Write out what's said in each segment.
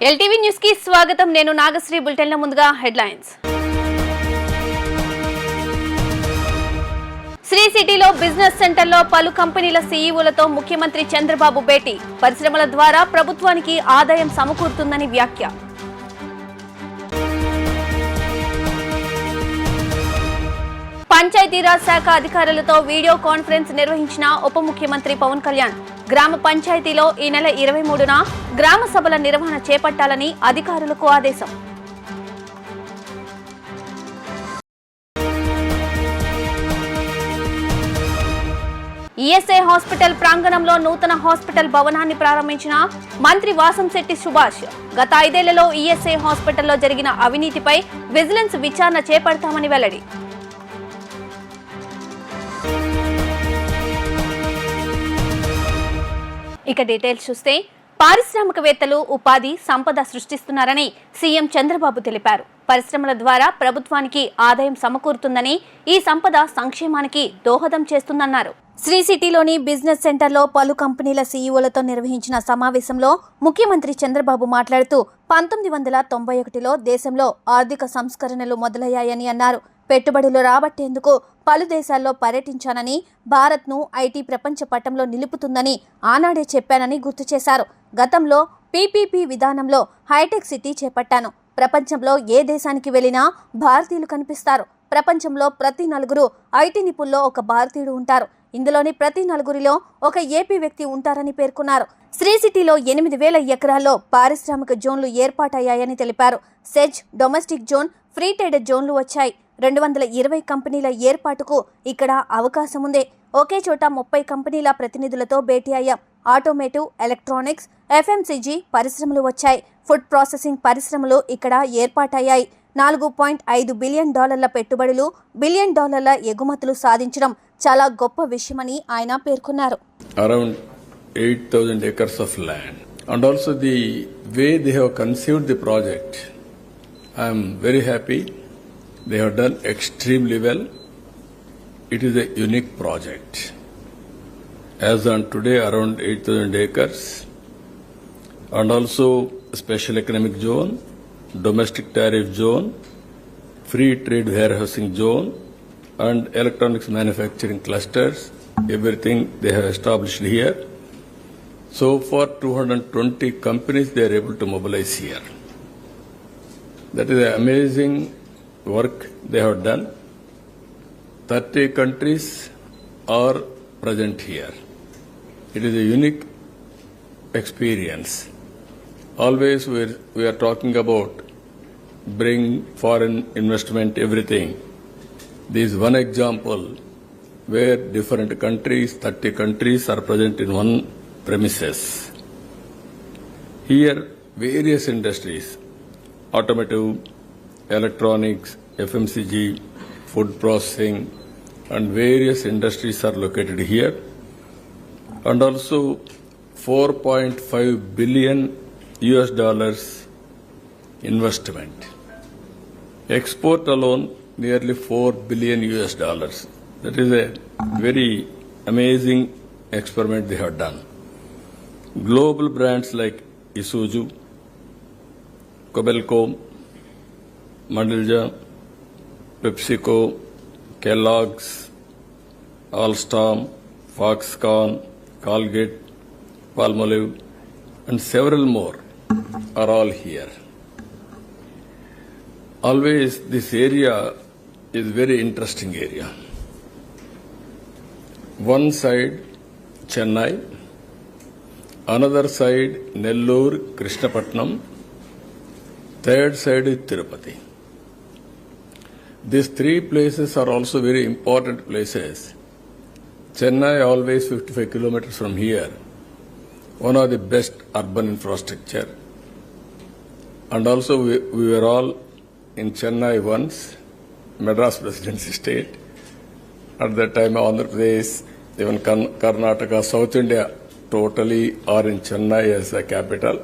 LTV news కి స్వాగతం. నేను నాగశ్రీ. బులెటిన్ లో ముందుగా హెడ్లైన్స్. శ్రీ సిటీలో బిజినెస్ సెంటర్లో పలు కంపెనీల సీఈఓలతో ముఖ్యమంత్రి చంద్రబాబు భేటీ. పరిశ్రమల ద్వారా ప్రభుత్వానికి ఆదాయం సమకూరుతుందని వ్యాఖ్య. పంచాయతీరాజ్ శాఖ అధికారులతో వీడియో కాన్ఫరెన్స్ నిర్వహించిన ఉప ముఖ్యమంత్రి పవన్ కళ్యాణ్. గ్రామ పంచాయతీలో ఈ నెల 23న గ్రామ సభల నిర్వహణ చేపట్టాలని అధికారులకు ఆదేశం. ఈఎస్ఐ హాస్పిటల్ ప్రాంగణంలో నూతన హాస్పిటల్ భవనాన్ని ప్రారంభించిన మంత్రి వాసంశెట్టి సుభాష్. గత 5 ఏళ్లలో ఈఎస్ఐ హాస్పిటల్లో జరిగిన అవినీతిపై విజిలెన్స్ విచారణ చేపడతామని వెల్లడి. ఇక డీటెయిల్స్ చూస్తే, పారిశ్రామికవేత్తలు ఉపాధి సంపద సృష్టిస్తున్నారని సీఎం చంద్రబాబు తెలిపారు. పరిశ్రమల ద్వారా ప్రభుత్వానికి ఆదాయం సమకూరుతుందని, ఈ సంపద సంక్షేమానికి దోహదం చేస్తుందన్నారు. శ్రీ సిటీలోని బిజినెస్ సెంటర్లో పలు కంపెనీల సీఈఓలతో నిర్వహించిన సమావేశంలో ముఖ్యమంత్రి చంద్రబాబు మాట్లాడుతూ 1991లో దేశంలో ఆర్థిక సంస్కరణలు మొదలయ్యాయని అన్నారు. పెట్టుబడులు రాబట్టేందుకు పలు దేశాల్లో పర్యటించానని, భారత్ను ఐటీ ప్రపంచ పటంలో నిలుపుతుందని ఆనాడే చెప్పానని గుర్తు చేశారు. గతంలో పీపీపీ విధానంలో హైటెక్ సిటీ చేపట్టాను. ప్రపంచంలో ఏ దేశానికి వెళ్లినా భారతీయులు కనిపిస్తారు. ప్రపంచంలో ప్రతి 4 ఐటీ నిపుణుల్లో ఒక భారతీయుడు ఉంటారు. ఇందులోని ప్రతి 4 ఒక ఏపీ వ్యక్తి ఉంటారని పేర్కొన్నారు. శ్రీ సిటీలో 8,000 ఎకరాల్లో పారిశ్రామిక జోన్లు ఏర్పాటయ్యాయని తెలిపారు. SEZ, domestic zone, free trade జోన్లు వచ్చాయి. 220 కంపెనీల ఏర్పాటుకు ఇక్కడ అవకాశం ఉంది. ఒకే చోట 30 కంపెనీల ప్రతినిధులతో భేటీ అయ్యాం. ఆటోమేటివ్, ఎలక్ట్రానిక్స్, ఎఫ్ఎంసీజీ పరిశ్రమలు వచ్చాయి. ఫుడ్ ప్రాసెసింగ్ పరిశ్రమలు ఇక్కడ ఏర్పాటయ్యాయి. $4.5 బిలియన్ పెట్టుబడులు, $1 బిలియన్ ఎగుమతులు సాధించడం చాలా గొప్ప విషయమని ఆయన పేర్కొన్నారు. Around 8,000 acres of land, and also the way they have conceived the project, I am very happy. They have done extremely well. It is a unique project. As on today, around 8,000 acres, and also special economic zone, domestic tariff zone, free trade warehousing zone, and electronics manufacturing clusters. Everything they have established here. So far, 220 companies they are able to mobilize here. That is an amazing work they have done. 30 countries are present here. It is a unique experience. Always we are talking about bring foreign investment, everything. This is one example where different countries, 30 countries are present in one premises. Here various industries, automotive, electronics, FMCG, food processing, and various industries are located here. And also $4.5 billion investment. Export alone nearly $4 billion. That is a very amazing experiment they have done. Global brands like Isuzu, Kobelco, Mandalja, PepsiCo, Kellogg's, Alstom, Foxconn, Colgate, Palmolive, and several more are all here. Always this area is very interesting area. One side Chennai, another side Nellore, Krishnapatnam, third side is Tirupati. These 3 places are also very important places. Chennai always 55 kilometers from here, one of the best urban infrastructure. And also we were all in Chennai once, Madras Presidency State. At that time, Andhra Pradesh, even Karnataka, South India, totally are in Chennai as the capital.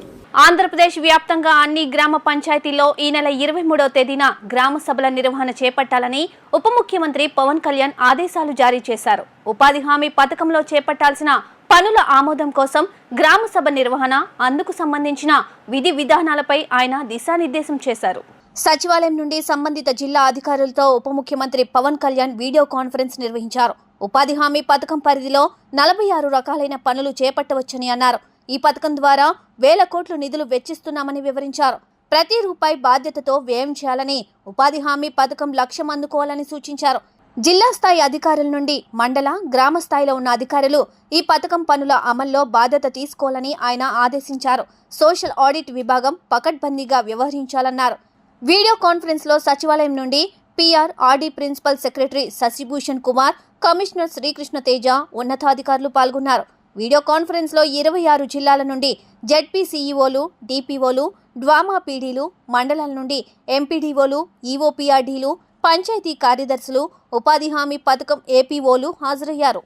Andhra Pradesh వ్యాప్తంగా అన్ని గ్రామ పంచాయతీల్లో ఈ నెల 23వ తేదీన గ్రామ సభల నిర్వహణ చేపట్టాలని ఉప ముఖ్యమంత్రి పవన్ కళ్యాణ్ ఆదేశాలు జారీ చేశారు. ఉపాధి హామీ పథకంలో చేపట్టాల్సిన పనుల ఆమోదం కోసం గ్రామ సభ నిర్వహణ, అందుకు సంబంధించిన విధి విధానాలపై ఆయన దిశానిర్దేశం చేశారు. సచివాలయం నుండి సంబంధిత జిల్లా అధికారులతో ఉప ముఖ్యమంత్రి పవన్ కళ్యాణ్ వీడియో కాన్ఫరెన్స్ నిర్వహించారు. ఉపాధి హామీ పథకం పరిధిలో 46 రకాలైన పనులు చేపట్టవచ్చని అన్నారు. ఈ పథకం ద్వారా 1000 కోట్ల నిధులు వెచ్చిస్తున్నామని వివరించారు. ప్రతి రూపాయి బాధ్యతతో వ్యయం చేయాలని, ఉపాధి హామీ పథకం లక్ష్యం అందుకోవాలని సూచించారు. జిల్లా స్థాయి అధికారుల నుండి మండల, గ్రామ స్థాయిలో ఉన్న అధికారులు ఈ పథకం పనుల అమల్లో బాధ్యత తీసుకోవాలని ఆయన ఆదేశించారు. సోషల్ ఆడిట్ విభాగం పకడ్బందీగా వ్యవహరించాలన్నారు. వీడియో కాన్ఫరెన్స్ లో సచివాలయం నుండి PRRD principal secretary Shashibhushan Kumar, commissioner Srikrishna Teja, ఉన్నతాధికారులు పాల్గొన్నారు. వీడియో కాన్ఫరెన్స్ లో 26 జిల్లాల నుండి జెడ్పీ సీఈఓలు, DPOలు, డ్వామా పీడీలు, మండలాల నుండి ఎంపీడీఓలు, EOPRDలు, పంచాయతీ కార్యదర్శులు, ఉపాధి హామీ పథకం APOలు హాజరయ్యారు.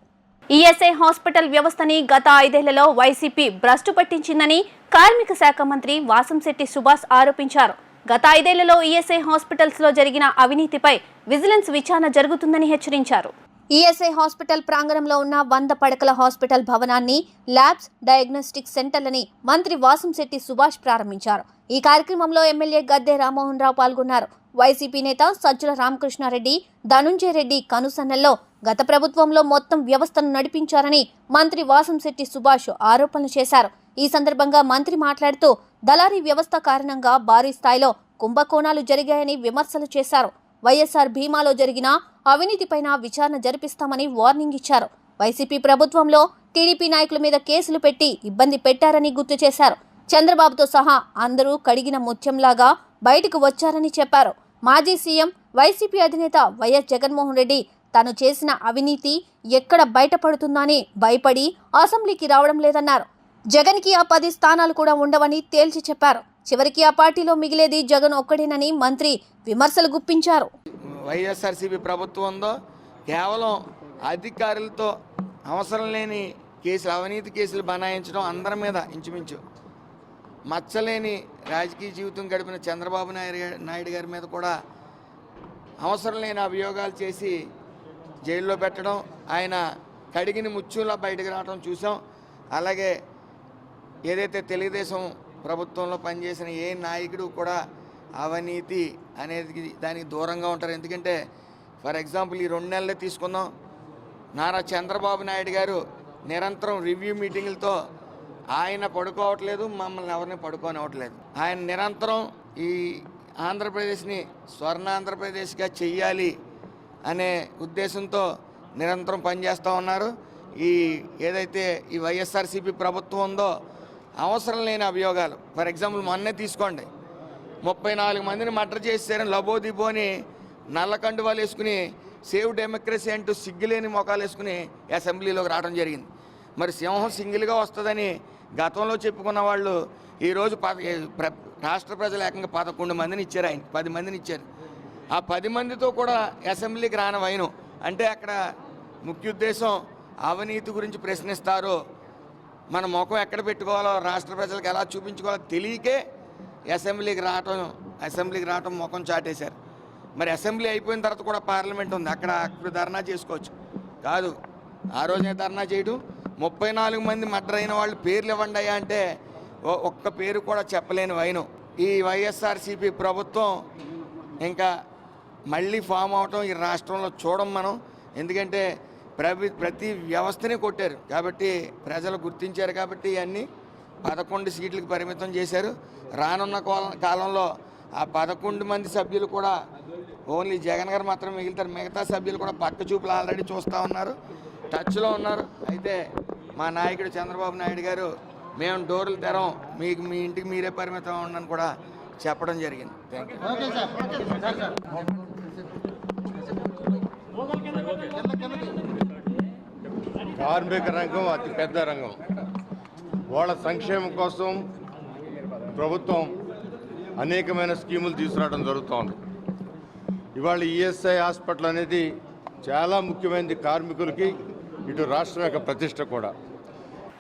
ఈఎస్ఐ హాస్పిటల్ వ్యవస్థని గత 5 ఏళ్లలో వైసీపీ భ్రష్టు పట్టించిందని కార్మిక శాఖ మంత్రి వాసంశెట్టి సుభాష్ ఆరోపించారు. గత 5 ఏళ్లలో ఈఎస్ఐ హాస్పిటల్స్ లో జరిగిన అవినీతిపై విజిలెన్స్ విచారణ జరుగుతుందని హెచ్చరించారు. ఈఎస్ఐ హాస్పిటల్ ప్రాంగణంలో ఉన్న 100 పడకల హాస్పిటల్ భవనాన్ని, ల్యాబ్స్, డయాగ్నోస్టిక్ సెంటర్లని మంత్రి వాసంశెట్టి సుభాష్ ప్రారంభించారు. ఈ కార్యక్రమంలో ఎమ్మెల్యే గద్దె రామ్మోహన్ రావు పాల్గొన్నారు. వైసీపీ నేత సజ్జల రామకృష్ణారెడ్డి, ధనుంజయ రెడ్డి కనుసన్నల్లో గత ప్రభుత్వంలో మొత్తం వ్యవస్థను నడిపించారని మంత్రి వాసంశెట్టి సుభాష్ ఆరోపణలు చేశారు. ఈ సందర్భంగా మంత్రి మాట్లాడుతూ దళారీ వ్యవస్థ కారణంగా భారీ స్థాయిలో కుంభకోణాలు జరిగాయని విమర్శలు చేశారు. వైఎస్ఆర్ బీమాలో జరిగిన అవినీతిపైన విచారణ జరిపిస్తామని వార్నింగ్ ఇచ్చారు. వైసీపీ ప్రభుత్వంలో టీడీపీ నాయకుల మీద కేసులు పెట్టి ఇబ్బంది పెట్టారని గుర్తు చేశారు. చంద్రబాబుతో సహా అందరూ కడిగిన ముత్యంలాగా బయటకు వచ్చారని చెప్పారు. మాజీ సీఎం, వైసీపీ అధినేత వైఎస్ జగన్మోహన్ రెడ్డి తాను చేసిన అవినీతి ఎక్కడ బయటపడుతుందని భయపడి అసెంబ్లీకి రావడం లేదన్నారు. జగన్కి ఆ 10 స్థానాలు కూడా ఉండవని తేల్చి చెప్పారు. చివరికి ఆ పార్టీలో మిగిలేది జగన్ ఒక్కడేనని మంత్రి విమర్శలు గుప్పించారు. వైఎస్ఆర్సీపీ ప్రభుత్వంలో కేవలం అధికారులతో అవసరం లేని కేసులు, అవినీతి కేసులు బనాయించడం, అందరి మీద ఇంచుమించు మచ్చలేని రాజకీయ జీవితం గడిపిన చంద్రబాబు నాయుడు గారి మీద కూడా అవసరం లేని అభియోగాలు చేసి జైల్లో పెట్టడం, ఆయన కడిగిన ముచ్చులా బయటకు రావడం చూసాం. అలాగే ఏదైతే తెలుగుదేశం ప్రభుత్వంలో పనిచేసిన ఏ నాయకుడు కూడా అవినీతి అనేది దానికి దూరంగా ఉంటారు. ఎందుకంటే ఫర్ ఎగ్జాంపుల్ ఈ 2 నెలలే తీసుకుందాం. నారా చంద్రబాబు నాయుడు గారు నిరంతరం రివ్యూ మీటింగులతో ఆయన పడుకోవట్లేదు, మమ్మల్ని ఎవరిని పడుకోనివ్వట్లేదు. ఆయన నిరంతరం ఈ ఆంధ్రప్రదేశ్ని స్వర్ణాంధ్రప్రదేశ్గా చెయ్యాలి అనే ఉద్దేశంతో నిరంతరం పనిచేస్తూ ఉన్నారు. ఏదైతే ఈ వైఎస్ఆర్సీపీ ప్రభుత్వం ఉందో అవసరం లేని అభియోగాలు, ఫర్ ఎగ్జాంపుల్ మొన్నే తీసుకోండి, 34 మందిని మర్డర్ చేశారని లబోదిబోని నల్ల కండువాలు వేసుకుని సేవ్ డెమోక్రసీ అంటూ సిగ్గులేని మొఖాలు వేసుకుని అసెంబ్లీలోకి రావడం జరిగింది. మరి సింహం సింగిల్గా వస్తుందని గతంలో చెప్పుకున్న వాళ్ళు ఈరోజు రాష్ట్ర ప్రజలు ఏకంగా 11 మందిని ఇచ్చారు, ఆయన 10 మందిని ఇచ్చారు. ఆ 10 మందితో కూడా అసెంబ్లీకి రాని వైను అంటే అక్కడ ముఖ్య ఉద్దేశం అవినీతి గురించి ప్రశ్నిస్తారు, మన ముఖం ఎక్కడ పెట్టుకోవాలో, రాష్ట్ర ప్రజలకు ఎలా చూపించుకోవాలో తెలియకే అసెంబ్లీకి రావటం ముఖం చాటేశారు. మరి అసెంబ్లీ అయిపోయిన తర్వాత కూడా పార్లమెంట్ ఉంది, అక్కడ ధర్నా చేసుకోవచ్చు కాదు. ఆ రోజే ధర్నా చేయడం, 34 మంది మర్డర్ అయిన వాళ్ళు పేర్లు ఇవ్వండి అయ్యా అంటే ఒక్క పేరు కూడా చెప్పలేని వైను. ఈ వైఎస్ఆర్సీపీ ప్రభుత్వం ఇంకా మళ్ళీ ఫామ్ అవటం ఈ రాష్ట్రంలో చూడం మనం. ఎందుకంటే ప్రతి వ్యవస్థని కొట్టారు కాబట్టి, ప్రజలు గుర్తించారు కాబట్టి ఇవన్నీ 11 సీట్లకు పరిమితం చేశారు. రానున్న కాలంలో ఆ 11 మంది సభ్యులు కూడా ఓన్లీ జగన్ గారు మాత్రం మిగులుతారు. మిగతా సభ్యులు కూడా పక్క చూపులు ఆల్రెడీ చూస్తూ ఉన్నారు, టచ్లో ఉన్నారు. అయితే మా నాయకుడు చంద్రబాబు నాయుడు గారు మేము డోర్లు తెరం, మీకు మీ ఇంటికి మీరే పరిమితం ఉండని కూడా చెప్పడం జరిగింది. Thank you. కార్మిక రంగం అతి పెద్ద రంగం. వాళ్ళ సంక్షేమం కోసం ప్రభుత్వం అనేకమైన స్కీములు తీసుకురావడం జరుగుతోంది. ఇవాళ ఈఎస్ఐ హాస్పిటల్ అనేది చాలా ముఖ్యమైనది కార్మికులకి, ఇటు రాష్ట్రం యొక్క ప్రతిష్ట కూడా.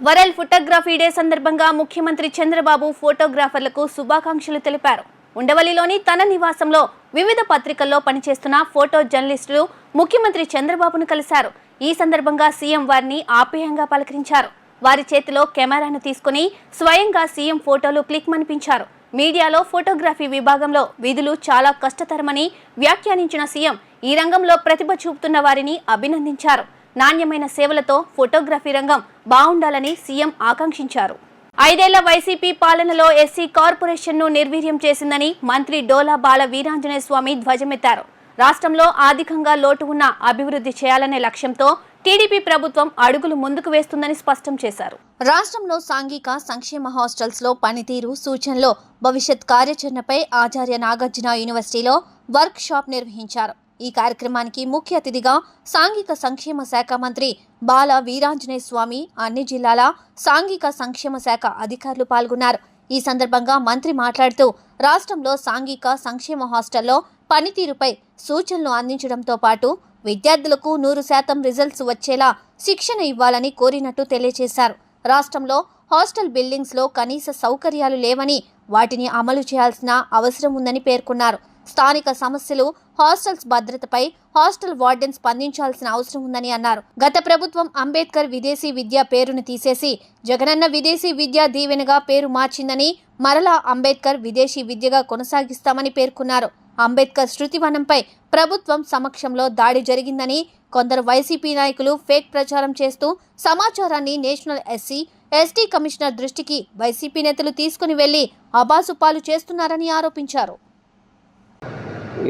వరల్డ్ ఫోటోగ్రఫీ డే సందర్భంగా ముఖ్యమంత్రి చంద్రబాబు ఫోటోగ్రాఫర్లకు శుభాకాంక్షలు తెలిపారు. ఉండవల్లిలోని తన నివాసంలో వివిధ పత్రికల్లో పనిచేస్తున్న ఫోటో జర్నలిస్టులు ముఖ్యమంత్రి చంద్రబాబును కలిశారు. ఈ సందర్భంగా సీఎం వారిని ఆప్యాయంగా పలకరించారు. వారి చేతిలో కెమెరాను తీసుకుని స్వయంగా సీఎం ఫోటోలు క్లిక్ మనిపించారు. మీడియాలో ఫోటోగ్రఫీ విభాగంలో విధులు చాలా కష్టతరమని వ్యాఖ్యానించిన సీఎం ఈ రంగంలో ప్రతిభ చూపుతున్న వారిని అభినందించారు. నాణ్యమైన సేవలతో ఫోటోగ్రఫీ రంగం బాగుండాలని సీఎం ఆకాంక్షించారు. 5 ఏళ్ల వైసీపీ పాలనలో ఎస్సీ కార్పొరేషన్ను నిర్వీర్యం చేసిందని మంత్రి డోలా బాల వీరాంజనేయ స్వామి ధ్వజమెత్తారు. రాష్ట్రంలో ఆర్థికంగా లోటు ఉన్న అభివృద్ధి చేయాలనే లక్ష్యంతో టీడీపీ ప్రభుత్వం అడుగులు ముందుకు వేస్తుందని స్పష్టం చేశారు. రాష్ట్రంలో సాంఘిక సంక్షేమ హాస్టల్స్ లో పనితీరు సూచనలో భవిష్యత్ కార్యాచరణపై ఆచార్య నాగార్జున యూనివర్సిటీలో వర్క్ షాప్ నిర్వహించారు. ఈ కార్యక్రమానికి ముఖ్య అతిథిగా సాంఘిక సంక్షేమ శాఖ మంత్రి బాల వీరాంజనేయ స్వామి, అన్ని జిల్లాల సాంఘిక సంక్షేమ శాఖ అధికారులు పాల్గొన్నారు. ఈ సందర్భంగా మంత్రి మాట్లాడుతూ రాష్ట్రంలో సాంఘిక సంక్షేమ హాస్టల్లో పనితీరుపై సూచనలు అందించడంతో పాటు విద్యార్థులకు 100% రిజల్ట్స్ వచ్చేలా శిక్షణ ఇవ్వాలని కోరినట్టు తెలియజేశారు. రాష్ట్రంలో హాస్టల్ బిల్డింగ్స్ లో కనీస సౌకర్యాలు లేవని, వాటిని అమలు చేయాల్సిన అవసరం ఉందని పేర్కొన్నారు. స్థానిక సమస్యలు, హాస్టల్స్ భద్రతపై హాస్టల్ వార్డెన్ స్పందించాల్సిన అవసరం ఉందని అన్నారు. గత ప్రభుత్వం అంబేద్కర్ విదేశీ విద్య పేరును తీసేసి జగనన్న విదేశీ విద్యా దీవెనగా పేరు మార్చిందని, మరలా అంబేద్కర్ విదేశీ విద్యగా కొనసాగిస్తామని పేర్కొన్నారు. అంబేద్కర్ శృతివనంపై ప్రభుత్వం సమక్షంలో దాడి జరిగిందని, కొందరు వైసీపీ నాయకులు ఫేక్ ప్రచారం చేస్తూ సమాచారాన్ని నేషనల్ ఎస్సీ/ఎస్టీ కమిషనర్ దృష్టికి వైసీపీ నేతలు తీసుకుని వెళ్లి అబాసుపాలు చేస్తున్నారని ఆరోపించారు.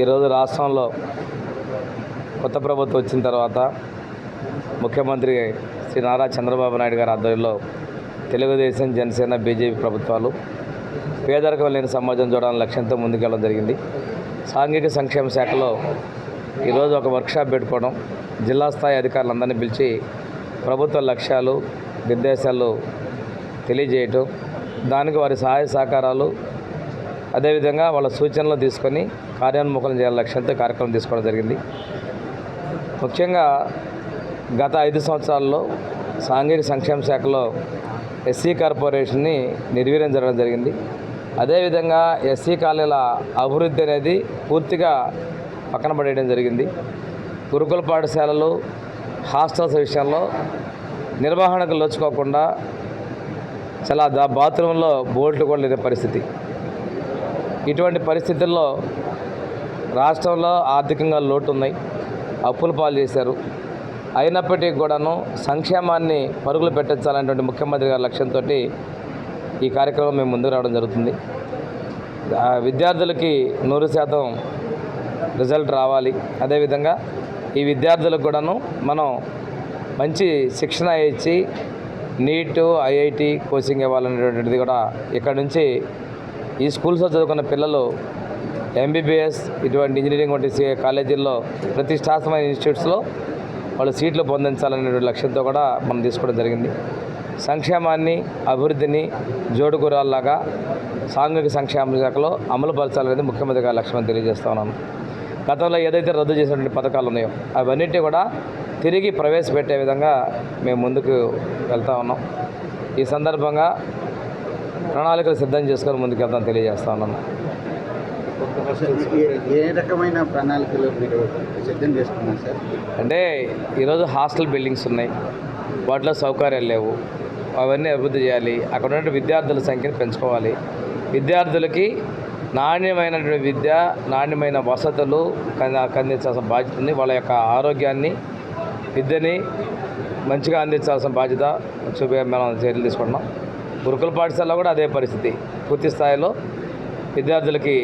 ఈరోజు రాష్ట్రంలో కొత్త ప్రభుత్వం వచ్చిన తర్వాత ముఖ్యమంత్రి శ్రీ నారా చంద్రబాబు నాయుడు గారి ఆధ్వర్యంలో తెలుగుదేశం, జనసేన, బీజేపీ ప్రభుత్వాలు పేదరికం లేని సమాజం చూడాలని లక్ష్యంతో ముందుకెళ్ళడం జరిగింది. సాంఘిక సంక్షేమ శాఖలో ఈరోజు ఒక వర్క్షాప్ పెట్టుకోవడం, జిల్లా స్థాయి అధికారులందరినీ పిలిచి ప్రభుత్వ లక్ష్యాలు, నిర్దేశాలు తెలియజేయటం, దానికి వారి సహాయ సహకారాలు, అదేవిధంగా వాళ్ళ సూచనలు తీసుకొని కార్యోన్ముఖం చేయాలని లక్ష్యంతో కార్యక్రమం తీసుకోవడం జరిగింది. ముఖ్యంగా గత 5 సంవత్సరాల్లో సాంఘిక సంక్షేమ శాఖలో ఎస్సీ కార్పొరేషన్ని నిర్వీర్యం జరగడం జరిగింది. అదేవిధంగా ఎస్సీ కాలనీల అభివృద్ధి అనేది పూర్తిగా పక్కన పడేయడం జరిగింది. గురుకుల పాఠశాలలు, హాస్టల్స్ విషయంలో నిర్వహణకు లోచుకోకుండా చాలా బాత్రూంలో బోర్డులు కూడా లేని పరిస్థితి. ఇటువంటి పరిస్థితుల్లో రాష్ట్రంలో ఆర్థికంగా లోటు ఉన్నాయి, అప్పులు పాలు చేశారు. అయినప్పటికీ కూడాను సంక్షేమాన్ని పరుగులు పెట్టించాలనేటువంటి ముఖ్యమంత్రి గారి లక్ష్యంతో ఈ కార్యక్రమం మేము ముందుకు రావడం జరుగుతుంది. విద్యార్థులకి 100% రిజల్ట్ రావాలి. అదేవిధంగా ఈ విద్యార్థులకు కూడాను మనం మంచి శిక్షణ ఇచ్చి నీట్, ఐఐటి కోచింగ్ ఇవ్వాలనేటువంటిది కూడా ఇక్కడ నుంచి ఈ స్కూల్స్లో చదువుకున్న పిల్లలు ఎంబీబీఎస్, ఇటువంటి ఇంజనీరింగ్ వంటి కాలేజీల్లో ప్రతిష్టాత్మకమైన ఇన్స్టిట్యూట్స్లో వాళ్ళు సీట్లు పొందించాలనే లక్ష్యంతో కూడా మనం తీసుకోవడం జరిగింది. సంక్షేమాన్ని, అభివృద్ధిని జోడుగురాల్లాగా సాంఘిక సంక్షేమ శాఖలో అమలు పరచాలనేది ముఖ్యమంత్రి గారి లక్ష్యం తెలియజేస్తా ఉన్నాను. గతంలో ఏదైతే రద్దు చేసినటువంటి పథకాలు ఉన్నాయో అవన్నిటి కూడా తిరిగి ప్రవేశపెట్టే విధంగా మేము ముందుకు వెళ్తా ఉన్నాం. ఈ సందర్భంగా ప్రణాళికలు సిద్ధం చేసుకొని ముందుకు వెళ్తాం తెలియజేస్తా ఉన్నాను. ఏ రకమైన ప్రణాళికలు మీరు సిద్ధం చేసుకున్నారు సార్? అంటే ఈరోజు హాస్టల్ బిల్డింగ్స్ ఉన్నాయి, వాటిలో సౌకర్యాలు లేవు, అవన్నీ అభివృద్ధి చేయాలి. అక్కడ ఉన్న విద్యార్థుల సంఖ్యను పెంచుకోవాలి. విద్యార్థులకి నాణ్యమైనటువంటి విద్య, నాణ్యమైన వసతులు అందించాల్సిన బాధ్యత ఉంది. వాళ్ళ యొక్క ఆరోగ్యాన్ని, విద్యని మంచిగా అందించాల్సిన బాధ్యత మనం చర్యలు తీసుకుంటున్నాం. గురుకుల పాఠశాలలో కూడా అదే పరిస్థితి. పూర్తి స్థాయిలో విద్యార్థులకి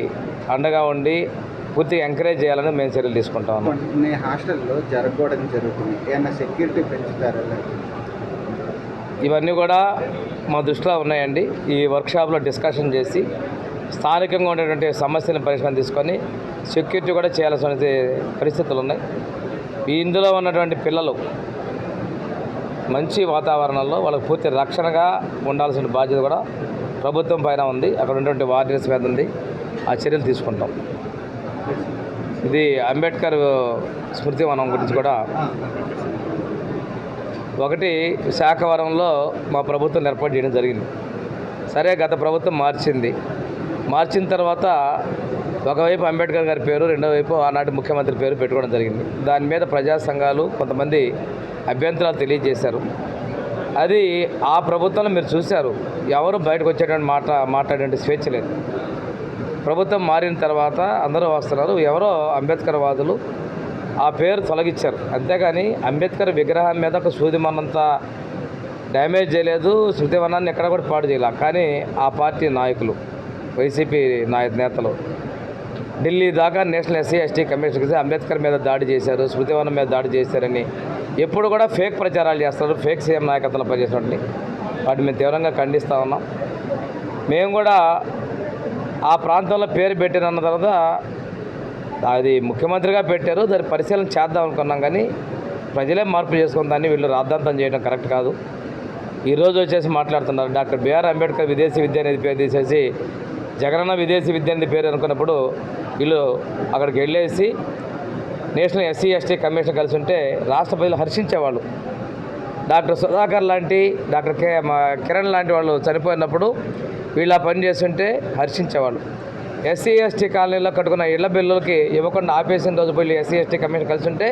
అండగా ఉండి పూర్తిగా ఎంకరేజ్ చేయాలని మేము చర్యలు తీసుకుంటా ఉన్నాం. కొన్ని హాస్టల్లో జరగకూడదు జరుగుతుంది, ఏమైనా సెక్యూరిటీ పెంచుతారా? ఇవన్నీ కూడా మా దృష్టిలో ఉన్నాయండి. ఈ వర్క్షాప్లో డిస్కషన్ చేసి స్థానికంగా ఉండేటువంటి సమస్యలను పరిష్కారం తీసుకొని సెక్యూరిటీ కూడా చేయాల్సిన పరిస్థితులు ఉన్నాయి. ఇందులో ఉన్నటువంటి పిల్లలు మంచి వాతావరణంలో వాళ్ళకు పూర్తి రక్షణగా ఉండాల్సిన బాధ్యత కూడా ప్రభుత్వం పైన ఉంది. అక్కడ ఉన్నటువంటి వార్డెన్స్ మీద ఉంది. ఆ చర్యలు తీసుకుంటాం. ఇది అంబేద్కర్ స్మృతి వనం గురించి కూడా ఒకటి విశాఖవరంలో మా ప్రభుత్వం ఏర్పాటు చేయడం జరిగింది. సరే, గత ప్రభుత్వం మార్చిన తర్వాత ఒకవైపు అంబేద్కర్ గారి పేరు, రెండో వైపు ఆనాటి ముఖ్యమంత్రి పేరు పెట్టుకోవడం జరిగింది. దాని మీద ప్రజా సంఘాలు కొంతమంది అభ్యంతరాలు తెలియజేశారు. అది ఆ ప్రభుత్వంలో మీరు చూశారు, ఎవరు బయటకు వచ్చేటువంటి మాట్లాడే స్వేచ్ఛ లేదు. ప్రభుత్వం మారిన తర్వాత అందరూ వస్తున్నారు, ఎవరో అంబేద్కర్ వాదులు ఆ పేరు తొలగించారు, అంతేగాని అంబేద్కర్ విగ్రహం మీద ఒక సూదిమన్నంత డ్యామేజ్ చేయలేదు, శృతివనాన్ని ఎక్కడ కూడా పాడు చేయలేదు. కానీ ఆ పార్టీ నాయకులు, వైసీపీ నేతలు ఢిల్లీ దాకా national SC ST commission Ambedkar మీద దాడి చేశారు, శృతివనం మీద దాడి చేశారని ఎప్పుడు కూడా ఫేక్ ప్రచారాలు చేస్తారు, ఫేక్ సీఎం నాయకత్వంలో పనిచేసినట్టు. వాటిని మేము తీవ్రంగా ఖండిస్తూ ఉన్నాం. మేము కూడా ఆ ప్రాంతంలో పేరు పెట్టిన తర్వాత అది ముఖ్యమంత్రిగా పెట్టారు, దాన్ని పరిశీలన చేద్దాం అనుకున్నాం. కానీ ప్రజలే మార్పు చేసుకున్న దాన్ని వీళ్ళు రాద్ధాంతం చేయడం కరెక్ట్ కాదు. ఈరోజు వచ్చేసి మాట్లాడుతున్నారు, డాక్టర్ బిఆర్ అంబేద్కర్ విదేశీ విద్య అనేది పేరు తీసేసి జగనన్న విదేశీ విద్య అనేది పేరు అనుకున్నప్పుడు వీళ్ళు అక్కడికి వెళ్ళేసి నేషనల్ ఎస్సీ ఎస్టీ కమిషన్ కలిసి ఉంటే రాష్ట్ర ప్రజలు హర్షించేవాళ్ళు. డాక్టర్ సుధాకర్ లాంటి, డాక్టర్ కిరణ్ లాంటి వాళ్ళు చనిపోయినప్పుడు వీళ్ళు ఆ పని చేస్తుంటే హర్షించేవాళ్ళు. ఎస్సీ ఎస్టీ కాలనీలో కట్టుకున్న ఇళ్ల బిల్లులకి ఇవ్వకుండా ఆపేసిన రోజు పోయి ఎస్సీ ఎస్టీ కమిషన్ కలిసి ఉంటే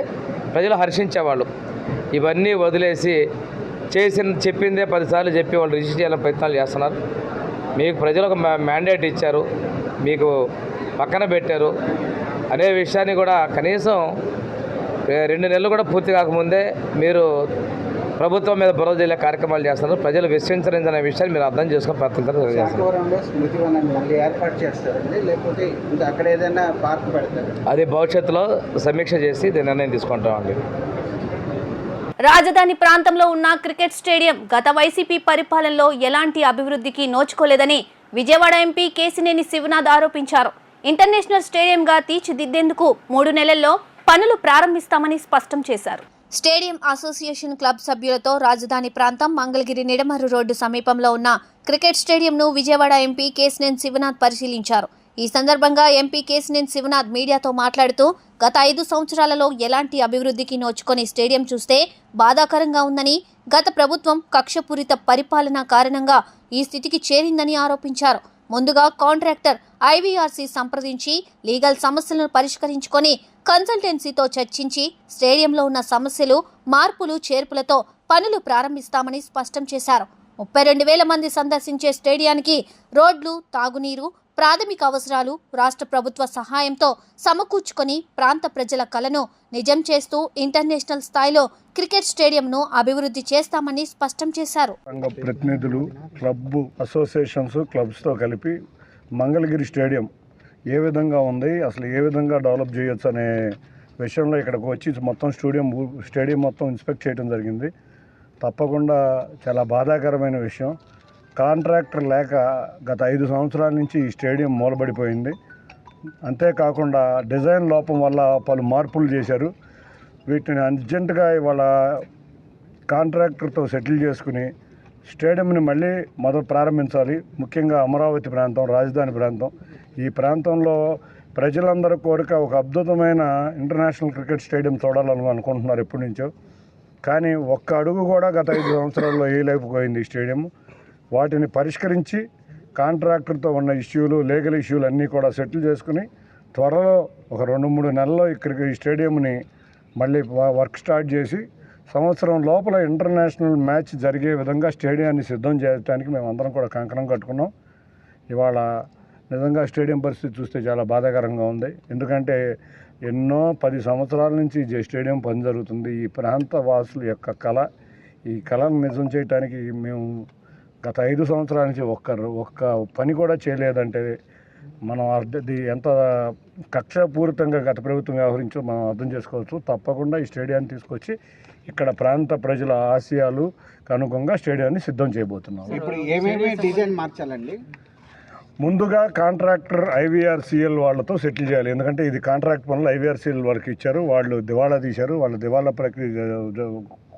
ప్రజలు హర్షించేవాళ్ళు. ఇవన్నీ వదిలేసి చెప్పిందే 10 సార్లు చెప్పి వాళ్ళు రిజిస్టర్ చేయాలని ప్రయత్నాలు చేస్తున్నారు. మీకు ప్రజలు ఒక మ్యాండేట్ ఇచ్చారు, మీకు పక్కన పెట్టారు అనే విషయాన్ని కూడా కనీసం 2 నెలలు కూడా పూర్తి కాకముందే మీరు ప్రభుత్వం మీద బురద జల్లే కార్యక్రమాలు చేస్తున్నారు. ప్రజలు విశ్వసించలేదనే విషయాన్ని మీరు అర్థం చేసుకుని ప్రయత్నించారు. శాఖవరంలో స్మృతివనాన్ని మళ్ళీ ఏర్పాటు చేస్తారండి, లేకపోతే ఇంకా అక్కడ ఏదైనా పార్క్ పెడతారు? అది భవిష్యత్తులో సమీక్ష చేసి నిర్ణయం తీసుకుంటామండి. రాజధాని ప్రాంతంలో ఉన్న క్రికెట్ స్టేడియం గత వైసీపీ పరిపాలనలో ఎలాంటి అభివృద్ధికి నోచుకోలేదని విజయవాడ ఎంపీ కేశినేని శివనాథ్ ఆరోపించారు. ఇంటర్నేషనల్ స్టేడియంగా తీర్చిదిద్దేందుకు 3 నెలల్లో పనులు ప్రారంభిస్తామని స్పష్టం చేశారు. స్టేడియం అసోసియేషన్ క్లబ్ సభ్యులతో రాజధాని ప్రాంతం మంగళగిరి నిడమర్రు రోడ్డు సమీపంలో ఉన్న క్రికెట్ స్టేడియంను విజయవాడ ఎంపీ కేశినేని శివనాథ్ పరిశీలించారు. ఈ సందర్భంగా ఎంపీ కేశినేని శివనాథ్ మీడియాతో మాట్లాడుతూ గత 5 సంవత్సరాలలో ఎలాంటి అభివృద్ధికి నోచుకొని స్టేడియం చూస్తే బాధాకరంగా ఉందని, గత ప్రభుత్వం కక్షపూరిత పరిపాలన కారణంగా ఈ స్థితికి చేరిందని ఆరోపించారు. ముందుగా కాంట్రాక్టర్ ఐవీఆర్సీ సంప్రదించి లీగల్ సమస్యలను పరిష్కరించుకొని కన్సల్టెన్సీతో చర్చించి స్టేడియంలో ఉన్న సమస్యలు, మార్పులు, చేర్పులతో పనులు ప్రారంభిస్తామని స్పష్టం చేశారు. 32,000 మంది సందర్శించే స్టేడియానికి రోడ్లు, తాగునీరు, ప్రాథమిక అవసరాలు రాష్ట్ర ప్రభుత్వ సహాయంతో సమకూర్చుకొని ప్రాంత ప్రజల కలను నిజం చేస్తూ ఇంటర్నేషనల్ స్థాయిలో క్రికెట్ స్టేడియంను అభివృద్ధి చేస్తామని స్పష్టం చేశారు. ప్రతినిధులు, క్లబ్ అసోసియేషన్స్, క్లబ్స్తో కలిపి మంగళగిరి స్టేడియం ఏ విధంగా ఉంది, అసలు ఏ విధంగా డెవలప్ చేయొచ్చు అనే విషయంలో ఇక్కడికి వచ్చి మొత్తం స్టేడియం మొత్తం ఇన్స్పెక్ట్ చేయడం జరిగింది. తప్పకుండా చాలా బాధాకరమైన విషయం. కాంట్రాక్టర్ లేక గత 5 సంవత్సరాల నుంచి ఈ స్టేడియం మూలబడిపోయింది. అంతేకాకుండా డిజైన్ లోపం వల్ల పలు మార్పులు చేశారు. వీటిని అర్జెంటుగా ఇవాళ కాంట్రాక్టర్తో సెటిల్ చేసుకుని స్టేడియంని మళ్ళీ మొదలు ప్రారంభించాలి. ముఖ్యంగా అమరావతి ప్రాంతం, రాజధాని ప్రాంతం, ఈ ప్రాంతంలో ప్రజలందరూ కోరిక ఒక అద్భుతమైన ఇంటర్నేషనల్ క్రికెట్ స్టేడియం చూడాలని అనుకుంటున్నారు ఎప్పటి నుంచో. కానీ ఒక్క అడుగు కూడా గత 5 సంవత్సరాల్లో వేయలేకపోయింది ఈ స్టేడియం. వాటిని పరిష్కరించి కాంట్రాక్టర్తో ఉన్న ఇష్యూలు, లీగల్ ఇష్యూలు అన్నీ కూడా సెటిల్ చేసుకుని త్వరలో ఒక 2-3 నెలల్లో ఇక్కడికి ఈ స్టేడియంని మళ్ళీ వర్క్ స్టార్ట్ చేసి సంవత్సరం లోపల ఇంటర్నేషనల్ మ్యాచ్ జరిగే విధంగా స్టేడియాన్ని సిద్ధం చేయడానికి మేము అందరం కూడా కంకణం కట్టుకున్నాం. ఇవాళ నిజంగా స్టేడియం పరిస్థితి చూస్తే చాలా బాధాకరంగా ఉంది. ఎందుకంటే ఎన్నో 10 సంవత్సరాల నుంచి ఈ స్టేడియం పని జరుగుతుంది. ఈ ప్రాంత వాసుల యొక్క కళ, ఈ కళను నిజం చేయడానికి మేము గత 5 సంవత్సరాల నుంచి ఒక్క పని కూడా చేయలేదంటే మనం ఎంత కక్షపూరితంగా గత ప్రభుత్వం వ్యవహరించో మనం అర్థం చేసుకోవచ్చు. తప్పకుండా ఈ స్టేడియాన్ని తీసుకొచ్చి ఇక్కడ ప్రాంత ప్రజల ఆశయాలు అనుగుణంగా స్టేడియాన్ని సిద్ధం చేయబోతున్నాం. ఇప్పుడు ఏమేమి డిజైన్ మార్చాలండి? ముందుగా కాంట్రాక్టర్ ఐవీఆర్సీఎల్ వాళ్ళతో సెటిల్ చేయాలి. ఎందుకంటే ఇది కాంట్రాక్ట్ పనులు ఐవీఆర్సీఎల్ వాళ్ళకి ఇచ్చారు, వాళ్ళు దివాళా తీశారు, వాళ్ళ దివాళా ప్రక్రియ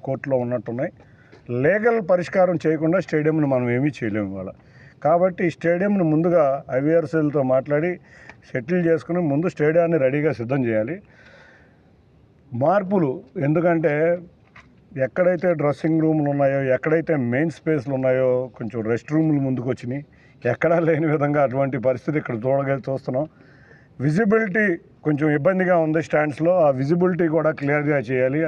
కోర్టులో ఉన్నట్టున్నాయి. లీగల్ పరిష్కారం చేయకుండా స్టేడియంను మనం ఏమీ చేయలేము ఇవాళ. కాబట్టి స్టేడియంను ముందుగా ఐవీఆర్సీఎల్తో మాట్లాడి సెటిల్ చేసుకుని ముందు స్టేడియాన్ని రెడీగా సిద్ధం చేయాలి. మార్పులు, ఎందుకంటే ఎక్కడైతే డ్రెస్సింగ్ రూమ్లు ఉన్నాయో, ఎక్కడైతే మెయిన్ స్పేస్లు ఉన్నాయో కొంచెం రెస్ట్ రూమ్లు ముందుకు వచ్చినాయి. ఎక్కడా లేని విధంగా అటువంటి పరిస్థితి ఇక్కడ చూస్తున్నాం. విజిబిలిటీ కొంచెం ఇబ్బందిగా ఉంది స్టాండ్స్లో, ఆ విజిబిలిటీ కూడా క్లియర్గా చేయాలి.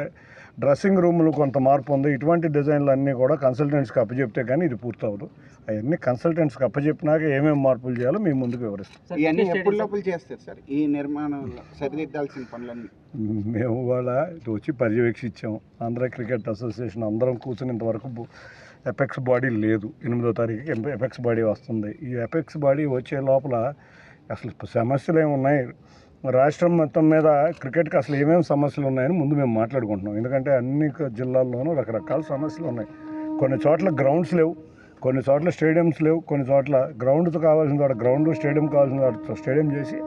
డ్రెస్సింగ్ రూమ్లు కొంత మార్పు ఉంది. ఇటువంటి డిజైన్లు అన్నీ కూడా కన్సల్టెంట్స్కి అప్పచెప్తే కానీ ఇది పూర్తవదు. అవన్నీ కన్సల్టెంట్స్కి అప్పచెప్పినాక ఏమేమి మార్పులు చేయాలో మేము ముందుకు వివరిస్తాం. ఇవన్నీ ఎప్పుడు లోపల చేస్తారు సార్ ఈ నిర్మాణంలో సరిదిద్దాల్సిన పనులన్నీ? మేము వాళ్ళ ఇటు వచ్చి పర్యవేక్షించాం. ఆంధ్ర క్రికెట్ అసోసియేషన్ అందరం కూర్చుని ఇంతవరకు ఎపెక్స్ బాడీ లేదు. 8వ తారీఖుకి ఎపెక్స్ బాడీ వస్తుంది. ఈ ఎపెక్స్ బాడీ వచ్చే లోపల అసలు సమస్యలు ఏమున్నాయి, రాష్ట్రం మొత్తం మీద క్రికెట్కి అసలు ఏమేమి సమస్యలు ఉన్నాయని ముందు మేము మాట్లాడుకుంటున్నాం. ఎందుకంటే అన్ని జిల్లాల్లోనూ రకరకాల సమస్యలు ఉన్నాయి. కొన్ని చోట్ల గ్రౌండ్స్ లేవు, కొన్ని చోట్ల స్టేడియంస్ లేవు, కొన్ని చోట్ల గ్రౌండ్స్ కావాల్సిన చోట గ్రౌండ్, స్టేడియం కావాల్సిన చోట స్టేడియం చేసి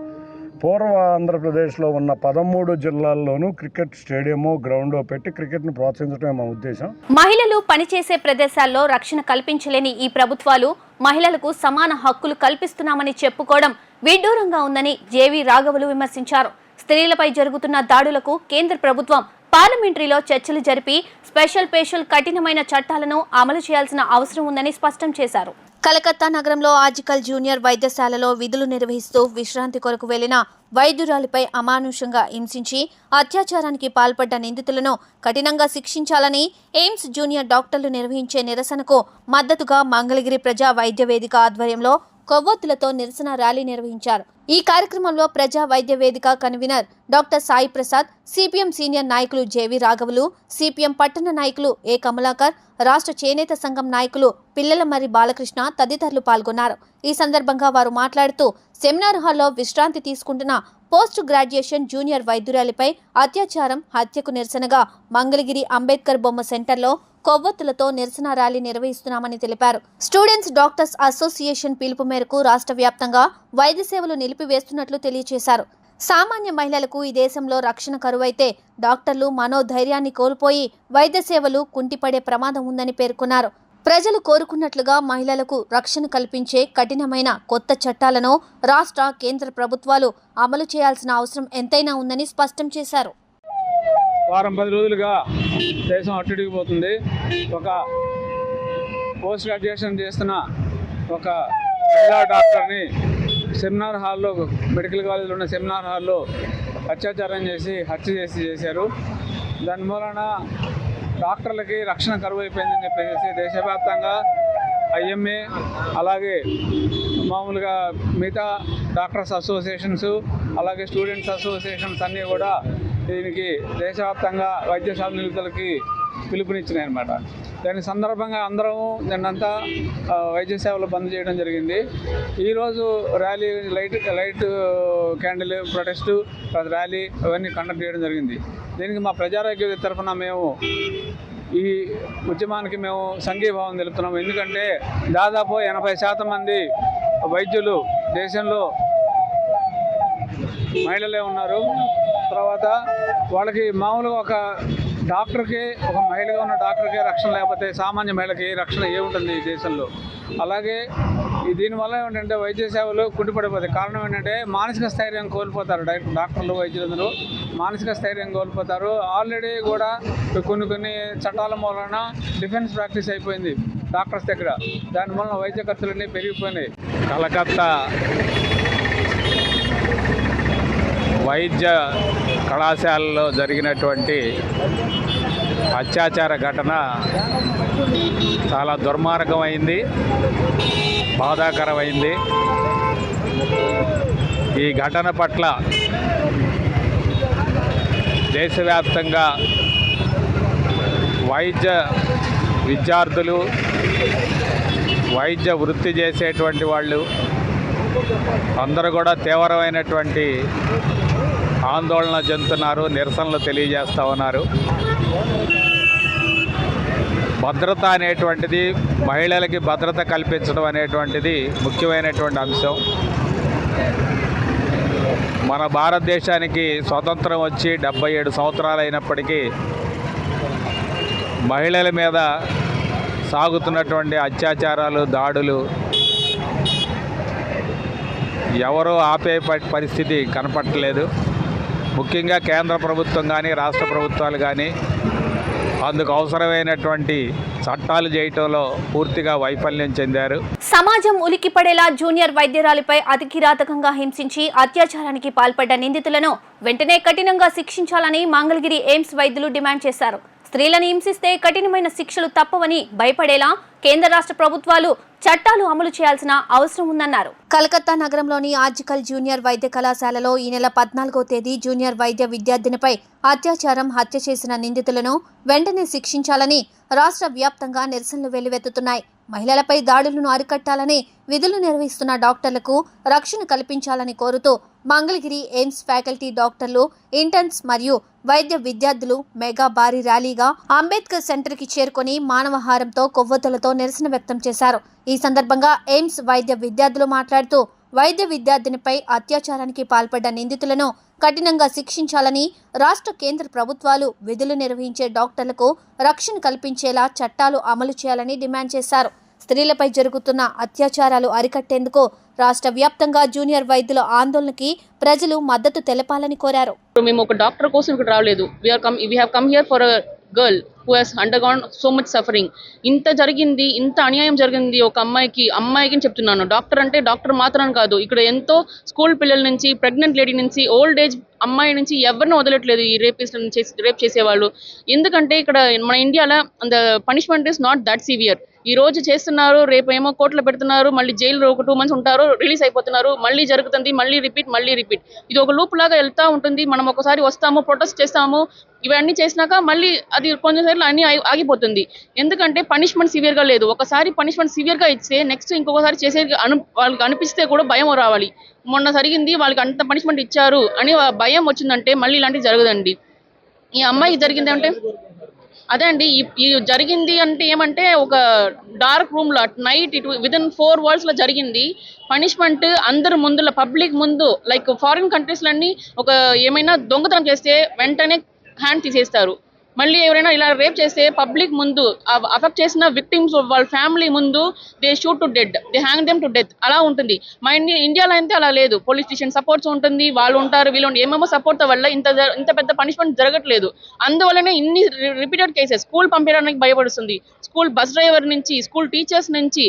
పూర్వ ఆంధ్రప్రదేశ్లో ఉన్న 13 జిల్లాల్లోనూ క్రికెట్ స్టేడియమో గ్రౌండో పెట్టి క్రికెట్ను ప్రోత్సహించడమే మా ఉద్దేశం. మహిళలు పనిచేసే ప్రదేశాల్లో రక్షణ కల్పించలేని ఈ ప్రభుత్వాలు మహిళలకు సమాన హక్కులు కల్పిస్తున్నామని చెప్పుకోవడం విడ్డూరంగా ఉందని జేవీ రాఘవులు విమర్శించారు. స్త్రీలపై జరుగుతున్న దాడులకు కేంద్ర ప్రభుత్వం పార్లమెంటరీలో చర్చలు జరిపి స్పెషల్ కఠినమైన చట్టాలను అమలు చేయాల్సిన అవసరం ఉందని స్పష్టం చేశారు. కలకత్తా నగరంలో ఆర్జికల్ జూనియర్ వైద్యశాలలో విధులు నిర్వహిస్తూ విశ్రాంతి కొరకు వెళ్లిన వైద్యురాలిపై అమానుషంగా హింసించి అత్యాచారానికి పాల్పడ్డ నిందితులను కఠినంగా శిక్షించాలని ఎయిమ్స్ జూనియర్ డాక్టర్లు నిర్వహించే నిరసనకు మద్దతుగా మంగళగిరి ప్రజా వైద్య వేదిక ఆధ్వర్యంలో కొవ్వొత్తులతో నిరసన ర్యాలీ నిర్వహించారు. ఈ కార్యక్రమంలో ప్రజా వైద్య వేదిక convener doctor Sai Prasad, CPM senior నాయకులు జేవీ రాఘవులు, సిపిఎం పట్టణ నాయకులు ఏ కమలాకర్, రాష్ట్ర చేనేత సంఘం నాయకులు పిల్లలమర్రి బాలకృష్ణ తదితరులు పాల్గొన్నారు. ఈ సందర్భంగా వారు మాట్లాడుతూ సెమినార్ హాల్లో విశ్రాంతి తీసుకుంటున్న పోస్ట్ గ్రాడ్యుయేషన్ జూనియర్ వైద్యురాలిపై అత్యాచారం, హత్యకు నిరసనగా మంగళగిరి అంబేద్కర్ బొమ్మ సెంటర్లో కొవ్వొత్తులతో నిరసన ర్యాలీ నిర్వహిస్తున్నామని తెలిపారు. స్టూడెంట్స్ డాక్టర్స్ అసోసియేషన్ పిలుపు మేరకు రాష్ట్ర వ్యాప్తంగా వైద్య సేవలు నిలిపివేస్తున్నట్లు తెలియజేశారు. సామాన్య మహిళలకు ఈ దేశంలో రక్షణ కరువైతే డాక్టర్లు మనోధైర్యాన్ని కోల్పోయి వైద్య సేవలు కుంటిపడే ప్రమాదం ఉందని పేర్కొన్నారు. ప్రజలు కోరుకున్నట్లుగా మహిళలకు రక్షణ కల్పించే కఠినమైన కొత్త చట్టాలను రాష్ట్ర, కేంద్ర ప్రభుత్వాలు అమలు చేయాల్సిన అవసరం ఎంతైనా ఉందని స్పష్టం చేశారు. వారం 10 రోజులుగా దేశం అట్టుడిగిపోతుంది. ఒక పోస్ట్ గ్రాడ్యుయేషన్ చేస్తున్న ఒక మహిళా డాక్టర్ని సెమినార్ హాల్లో, మెడికల్ కాలేజీలో ఉన్న సెమినార్ హాల్లో అత్యాచారం చేసి హత్య చేశారు. దాని మూలన డాక్టర్లకి రక్షణ కరువు అయిపోయిందని చెప్పేసి దేశవ్యాప్తంగా ఐఎంఏ అలాగే మామూలుగా మిగతా డాక్టర్స్ అసోసియేషన్స్ అలాగే స్టూడెంట్స్ అసోసియేషన్స్ అన్నీ కూడా దీనికి దేశవ్యాప్తంగా వైద్యశాల నిలుపుదలకి పిలుపునిచ్చినాయి అన్నమాట. దాని సందర్భంగా అందరం నిన్నంతా వైద్య సేవలు బంద్ చేయడం జరిగింది. ఈరోజు ర్యాలీ లైట్ క్యాండిల్ ప్రొటెస్టు ర్యాలీ అవన్నీ కండక్ట్ చేయడం జరిగింది. దీనికి మా ప్రజారోగ్య తరఫున మేము ఈ ఉద్యమానికి మేము సంఘీభావం తెలుపుతున్నాము. ఎందుకంటే దాదాపు 80% మంది వైద్యులు దేశంలో మహిళలే ఉన్నారు. తర్వాత వాళ్ళకి మామూలుగా ఒక డాక్టర్కి, ఒక మహిళగా ఉన్న డాక్టర్కి రక్షణ లేకపోతే సామాన్య మహిళకి రక్షణ ఏముంటుంది ఈ దేశంలో. అలాగే దీనివల్ల ఏమిటంటే వైద్య సేవలు కుంటిపడిపోతాయి. కారణం ఏంటంటే మానసిక స్థైర్యం కోల్పోతారు. డాక్టర్లు, వైద్యులందరూ మానసిక స్థైర్యం కోల్పోతారు. ఆల్రెడీ కూడా కొన్ని చట్టాల మూలన డిఫెన్స్ ప్రాక్టీస్ అయిపోయింది డాక్టర్స్ దగ్గర. దాని వలన వైద్య ఖర్చులన్నీ పెరిగిపోయినాయి. కలకత్తా వైద్య కళాశాలలో జరిగినటువంటి అత్యాచార ఘటన చాలా దుర్మార్గమైంది, బాధాకరమైంది. ఈ ఘటన పట్ల దేశవ్యాప్తంగా వైద్య విద్యార్థులు, వైద్య వృత్తి చేసేటువంటి వాళ్ళు అందరూ కూడా తీవ్రమైనటువంటి ఆందోళన చెందుతున్నారు, నిరసనలు తెలియజేస్తూ ఉన్నారు. భద్రత అనేటువంటిది, మహిళలకి భద్రత కల్పించడం అనేటువంటిది ముఖ్యమైనటువంటి అంశం. మన భారతదేశానికి స్వతంత్రం వచ్చి 77 సంవత్సరాలు అయినప్పటికీ మహిళల మీద సాగుతున్నటువంటి అత్యాచారాలు, దాడులు ఎవరూ ఆపే పరిస్థితి కనపట్టలేదు. ముఖ్యంగా కేంద్ర ప్రభుత్వం కానీ, రాష్ట్ర ప్రభుత్వాలు కానీ అందుకు అవసరమైనటువంటి చట్టాలు చేయటంలో పూర్తిగా వైఫల్యం చెందారు. సమాజం ఉలిక్కిపడేలా జూనియర్ వైద్యురాలిపై అతి కిరాతకంగా హింసించి అత్యాచారానికి పాల్పడ్డ నిందితులను వెంటనే కఠినంగా శిక్షించాలని మంగళగిరి ఎయిమ్స్ వైద్యులు డిమాండ్ చేశారు. స్త్రీలను హింసిస్తే కఠినమైన శిక్షలు తప్పవని భయపడేలా కేంద్ర రాష్ట్ర ప్రభుత్వాలు చట్టాలు అమలు చేయాల్సిన అవసరం ఉందన్నారు. కలకత్తా నగరంలోని ఆర్జికల్ జూనియర్ వైద్య కళాశాలలో ఈ నెల 14వ తేదీ జూనియర్ వైద్య విద్యార్థినిపై అత్యాచారం, హత్య చేసిన నిందితులను వెంటనే శిక్షించాలని రాష్ట్ర వ్యాప్తంగా నిరసనలు వెల్లువెత్తుతున్నాయి. మహిళలపై దాడులను అరికట్టాలని విధులు నిర్వహిస్తున్న డాక్టర్లకు రక్షణ కల్పించాలని కోరుతూ మంగళగిరి ఎయిమ్స్ ఫ్యాకల్టీ డాక్టర్లు, ఇంటర్న్స్ మరియు వైద్య విద్యార్థులు మెగా భారీ ర్యాలీగా అంబేద్కర్ సెంటర్కి చేరుకొని మానవహారంతో కొవ్వొత్తులతో నిరసన వ్యక్తం చేశారు. ఈ సందర్భంగా ఎయిమ్స్ వైద్య విద్యార్థులు మాట్లాడుతూ వైద్య విద్యార్థినిపై అత్యాచారానికి పాల్పడ్డ నిందితులను కఠినంగా శిక్షించాలని, రాష్ట్ర కేంద్ర ప్రభుత్వాలు విధులు నిర్వహించే డాక్టర్లకు రక్షణ కల్పించేలా చట్టాలు అమలు చేయాలని డిమాండ్ చేశారు. స్త్రీలపై జరుగుతున్న అత్యాచారాలు అరికట్టేందుకు రాష్ట్ర వ్యాప్తంగా జూనియర్ వైద్యుల ఆందోళనకి ప్రజలు మద్దతు తెలపాలని కోరారు. మేము ఒక డాక్టర్ కోసం ఇక్కడ రాలేదు. we have come here for a girl who has undergone so much suffering. ఇంత జరిగింది, ఇంత అన్యాయం జరిగింది ఒక అమ్మాయికి చెప్తున్నాను. డాక్టర్ అంటే డాక్టర్ మాత్రం కాదు, ఇక్కడ ఎంతో స్కూల్ పిల్లల నుంచి, ప్రెగ్నెంట్ లేడీ నుంచి, ఓల్డ్ ఏజ్ అమ్మాయి నుంచి ఎవరిని వదలట్లేదు ఈ రేప్ చేసేవాళ్ళు. ఎందుకంటే ఇక్కడ మన ఇండియాలో అంత punishment is not that severe. ఈ రోజు చేస్తున్నారు, రేపు ఏమో కోర్టులో పెడుతున్నారు, మళ్ళీ జైలు ఒక 2 months ఉంటారు, రిలీజ్ అయిపోతున్నారు, మళ్ళీ జరుగుతుంది, మళ్ళీ రిపీట్. ఇది ఒక లూప్ లాగా వెళ్తా ఉంటుంది. మనం ఒకసారి వస్తాము, ప్రొటెస్ట్ చేస్తాము, ఇవన్నీ చేసినాక మళ్ళీ అది కొంచెంసేపు అన్ని ఆగిపోతుంది. ఎందుకంటే పనిష్మెంట్ సివియర్గా లేదు. ఒకసారి పనిష్మెంట్ సివియర్గా ఇస్తే నెక్స్ట్ ఇంకొకసారి చేసేది వాళ్ళకి అనిపిస్తే కూడా భయం రావాలి. మొన్న జరిగింది, వాళ్ళకి అంత పనిష్మెంట్ ఇచ్చారు అని భయం వచ్చిందంటే మళ్ళీ ఇలాంటివి జరగదండి. ఈ అమ్మాయికి జరిగింది అంటే అదే అండి, ఈ జరిగింది అంటే ఏమంటే ఒక డార్క్ రూమ్ లో నైట్ విదిన్ 4 walls లో జరిగింది. పనిష్మెంట్ అందరు ముందులో, పబ్లిక్ ముందు, లైక్ ఫారిన్ కంట్రీస్ లన్నీ ఒక ఏమైనా దొంగతనం చేస్తే వెంటనే హ్యాండ్ తీసేస్తారు. మళ్ళీ ఎవరైనా ఇలా రేప్ చేస్తే పబ్లిక్ ముందు, అఫెక్ట్ చేసిన విక్టిమ్స్ వాళ్ళ ఫ్యామిలీ ముందు they shoot to dead, they hang them to death. అలా ఉంటుంది. మా ఇండియాలో అయితే అలా లేదు. పోలీస్ స్టేషన్ సపోర్ట్స్ ఉంటుంది, వాళ్ళు ఉంటారు, వీళ్ళు ఏమేమో సపోర్ట్ వల్ల ఇంత పెద్ద పనిష్మెంట్ జరగట్లేదు. అందువల్లనే ఇన్ని రిపీటెడ్ కేసెస్. స్కూల్ పంపించడానికి భయపడుతుంది. స్కూల్ బస్ డ్రైవర్ నుంచి, స్కూల్ టీచర్స్ నుంచి,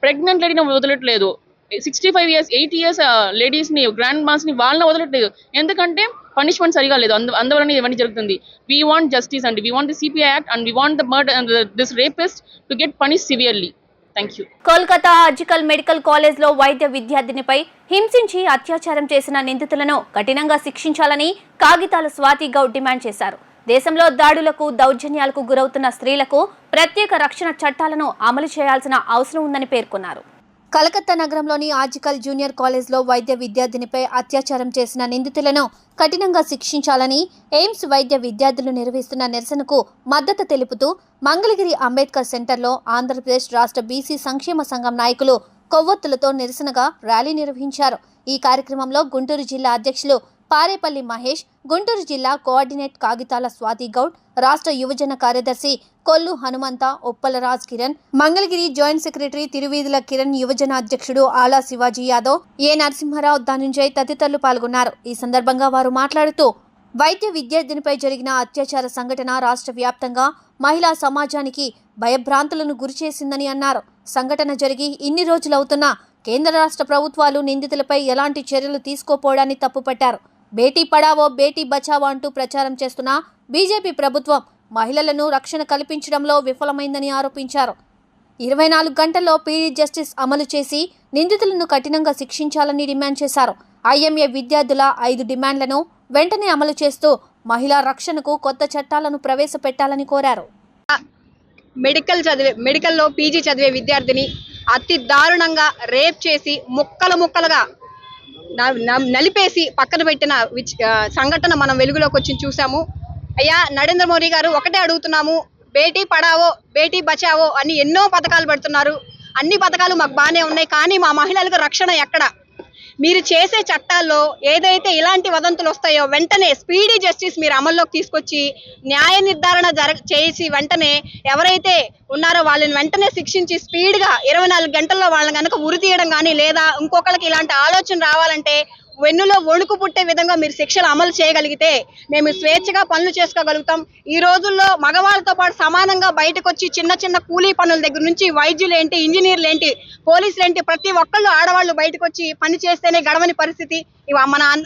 ప్రెగ్నెంట్ లేడీని వదలట్లేదు. 65 years 80 years లేడీస్ ని, గ్రాండ్ మాస్ ని వాళ్ళని వదలట్లేదు. ఎందుకంటే పనిష్మెంట్ సరిగా లేదు. అందువలన ఇవన్నీ జరుగుతుంది. వీ వాంట్ జస్టిస్ అండి. We want the CPI act and we want the murder this rapist to get punish severely. Thank you. Kolkata RG Kar medical college లో వైద్య విద్యార్థినిపై హింసించి అత్యాచారం చేసిన నిందితులను కఠినంగా శిక్షించాలని కాగితాల స్వాతి గౌడ్ డిమాండ్ చేశారు. దేశంలో దాడులకు, దౌర్జన్యాలకు గురవుతున్న స్త్రీలకు ప్రత్యేక రక్షణ చట్టాలను అమలు చేయాల్సిన అవసరం ఉందని పేర్కొన్నారు. కలకత్తా నగరంలోని ఆర్జికల్ జూనియర్ కాలేజ్లో వైద్య విద్యార్థినిపై అత్యాచారం చేసిన నిందితులను కఠినంగా శిక్షించాలని ఎయిమ్స్ వైద్య విద్యార్థులు నిర్వహిస్తున్న నిరసనకు మద్దతు తెలుపుతూ మంగళగిరి అంబేద్కర్ సెంటర్లో ఆంధ్రప్రదేశ్ రాష్ట్ర బీసీ సంక్షేమ సంఘం నాయకులు కొవ్వొత్తులతో నిరసనగా ర్యాలీ నిర్వహించారు. ఈ కార్యక్రమంలో గుంటూరు జిల్లా అధ్యక్షులు పారేపల్లి మహేష్, గుంటూరు జిల్లా కోఆర్డినేట్ కాగితాల స్వాతి గౌడ్, రాష్ట్ర యువజన కార్యదర్శి కొల్లు హనుమంత, ఉప్పల రాజ్ కిరణ్, మంగళగిరి జాయింట్ సెక్రటరీ తిరువీధుల కిరణ్, యువజన అధ్యక్షుడు ఆలా శివాజీ యాదవ్, ఏ నరసింహారావు, ధనుంజయ్ తదితరులు పాల్గొన్నారు. ఈ సందర్భంగా వారు మాట్లాడుతూ వైద్య విద్యార్థినిపై జరిగిన అత్యాచార సంఘటన రాష్ట్ర వ్యాప్తంగా మహిళా సమాజానికి భయభ్రాంతులను గురిచేసిందని అన్నారు. సంఘటన జరిగి ఇన్ని రోజులవుతున్నా కేంద్ర రాష్ట్ర ప్రభుత్వాలు నిందితులపై ఎలాంటి చర్యలు తీసుకోపోవడాన్ని తప్పుపట్టారు. బేటీ పడావో, బేటీ బచావో అంటూ ప్రచారం చేస్తున్న బీజేపీ ప్రభుత్వం మహిళలను రక్షణ కల్పించడంలో విఫలమైందని ఆరోపించారు. 24 గంటల్లో పీడీ జస్టిస్ అమలు చేసి నిందితులను కఠినంగా శిక్షించాలని డిమాండ్ చేశారు. ఐఎంఏ విద్యార్థుల 5 డిమాండ్లను వెంటనే అమలు చేస్తూ మహిళా రక్షణకు కొత్త చట్టాలను ప్రవేశపెట్టాలని కోరారు. మెడికల్లో పీజీ చదివే విద్యార్థిని అతి దారుణంగా రేప్ చేసి ముక్కలుగా నలిపేసి పక్కన పెట్టిన సంఘటన మనం వెలుగులోకి వచ్చి చూసాము. అయ్యా నరేంద్ర మోడీ గారు, ఒకటే అడుగుతున్నాము, బేటీ పడావో, బేటీ బచావో అని ఎన్నో పథకాలు పెడుతున్నారు. అన్ని పథకాలు మాకు బాగానే ఉన్నాయి, కానీ మా మహిళలకు రక్షణ ఎక్కడ? మీరు చేసే చట్టాల్లో ఏదైతే ఇలాంటి వదంతులు వస్తాయో వెంటనే స్పీడీ జస్టిస్ మీరు అమల్లోకి తీసుకొచ్చి న్యాయ నిర్ధారణ చేసి వెంటనే ఎవరైతే ఉన్నారో వాళ్ళని వెంటనే శిక్షించి స్పీడ్గా 24 గంటల్లో వాళ్ళని కనుక ఉరి తీయడం కానీ, లేదా ఇంకొకరికి ఇలాంటి ఆలోచన రావాలంటే వెన్నులో వణుకు పుట్టే విధంగా మీరు శిక్షలు అమలు చేయగలిగితే మేము స్వేచ్ఛగా పనులు చేసుకోగలుగుతాం. ఈ రోజుల్లో మగవాళ్ళతో పాటు సమానంగా బయటకు వచ్చి చిన్న కూలీ పనుల దగ్గర నుంచి వైద్యులేంటి, ఇంజనీర్లేంటి, పోలీసులేంటి, ప్రతి ఒక్కళ్ళు ఆడవాళ్ళు బయటకు వచ్చి పని చేస్తేనే గడవని పరిస్థితి.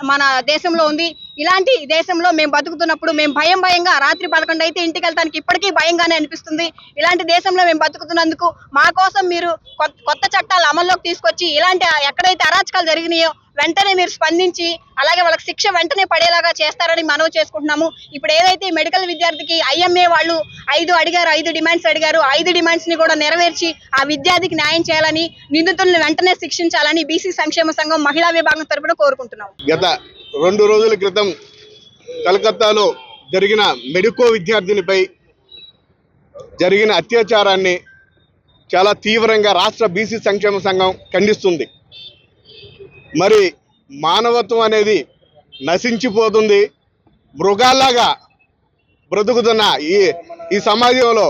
మన దేశంలో ఉంది. ఇలాంటి దేశంలో మేము బతుకుతున్నప్పుడు మేము భయంగా రాత్రి 11 అయితే ఇంటికి వెళ్తానికి ఇప్పటికీ భయంగానే అనిపిస్తుంది. ఇలాంటి దేశంలో మేము బతుకుతున్నందుకు మా కోసం మీరు కొత్త చట్టాలు అమల్లోకి తీసుకొచ్చి ఇలాంటి ఎక్కడైతే అరాచకాలు జరిగినాయో వెంటనే మీరు స్పందించి అలాగే వాళ్ళకి శిక్ష వెంటనే పడేలాగా చేస్తారని మనవి చేసుకుంటున్నాము. ఇప్పుడు ఏదైతే మెడికల్ విద్యార్థికి IMA వాళ్ళు 5 డిమాండ్స్ అడిగారు. 5 డిమాండ్స్ ని కూడా నెరవేర్చి ఆ విద్యార్థికి న్యాయం చేయాలని, నిందితులను వెంటనే శిక్షించాలని బీసీ సంక్షేమ సంఘం మహిళా విభాగం తరపున కోరుకుంటున్నాం. గత 2 రోజుల క్రితం కలకత్తాలో జరిగిన మెడికో విద్యార్థినిపై జరిగిన అత్యాచారాన్ని చాలా తీవ్రంగా రాష్ట్ర బీసీ సంక్షేమ సంఘం ఖండిస్తుంది. మరి మానవత్వం అనేది నశించిపోతుంది. మృగాల్లాగా బ్రతుకుతున్న ఈ సమాజంలో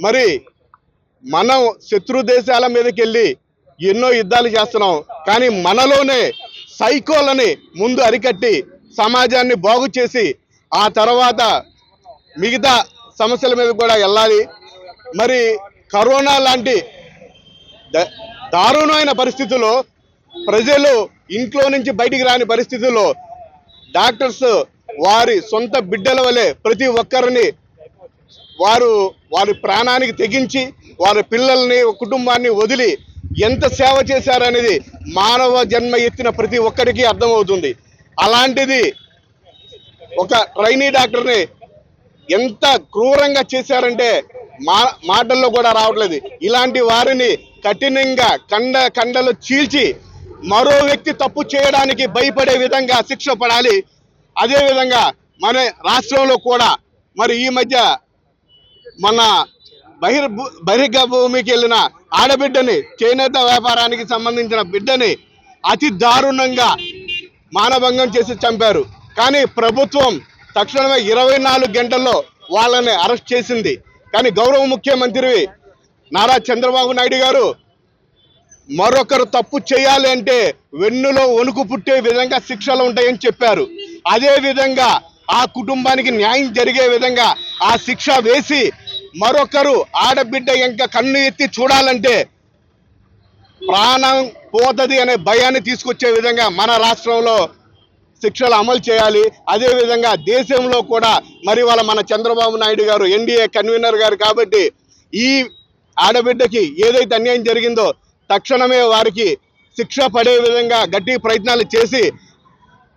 మరి మనం శత్రు దేశాల మీదకి వెళ్ళి ఎన్నో యుద్ధాలు చేస్తున్నాం. కానీ మనలోనే సైకోలని ముందు అరికట్టి సమాజాన్ని బాగు చేసి ఆ తర్వాత మిగతా సమస్యల మీద కూడా వెళ్ళాలి. మరి కరోనా లాంటి దారుణమైన పరిస్థితుల్లో ప్రజలు ఇంట్లో నుంచి బయటికి రాని పరిస్థితుల్లో డాక్టర్స్ వారి సొంత బిడ్డల వలె ప్రతి ఒక్కరిని వారి ప్రాణానికి తెగించి వారి పిల్లల్ని కుటుంబాన్ని వదిలి ఎంత సేవ చేశారనేది మానవ జన్మ ఎత్తిన ప్రతి ఒక్కరికి అర్థమవుతుంది. అలాంటిది ఒక ట్రైనీ డాక్టర్ని ఎంత క్రూరంగా చేశారంటే మాటల్లో కూడా రావట్లేదు. ఇలాంటి వారిని కఠినంగా కండలు చీల్చి మరో వ్యక్తి తప్పు చేయడానికి భయపడే విధంగా శిక్ష పడాలి. అదేవిధంగా మన రాష్ట్రంలో కూడా మరి ఈ మధ్య మన బహిర్గ భూమికి వెళ్ళిన ఆడబిడ్డని, చేనేత వ్యాపారానికి సంబంధించిన బిడ్డని అతి దారుణంగా మానభంగం చేసి చంపారు. కానీ ప్రభుత్వం తక్షణమే 24 గంటల్లో వాళ్ళని అరెస్ట్ చేసింది. కానీ గౌరవ ముఖ్యమంత్రి నారా చంద్రబాబు నాయుడు గారు మరొకరు తప్పు చేయాలి అంటే వెన్నులో వణుకు పుట్టే విధంగా శిక్షలు ఉంటాయని చెప్పారు. అదే విధంగా ఆ కుటుంబానికి న్యాయం జరిగే విధంగా ఆ శిక్ష వేసి మరొకరు ఆడబిడ్డ ఇంకా కన్ను ఎత్తి చూడాలంటే ప్రాణం పోతది అనే భయాన్ని తీసుకొచ్చే విధంగా మన రాష్ట్రంలో శిక్షలు అమలు చేయాలి. అదేవిధంగా దేశంలో కూడా మరి వాళ్ళ మన చంద్రబాబు నాయుడు గారు NDA కన్వీనర్ గారు కాబట్టి ఈ ఆడబిడ్డకి ఏదైతే అన్యాయం జరిగిందో తక్షణమే వారికి శిక్ష పడే విధంగా గట్టి ప్రయత్నాలు చేసి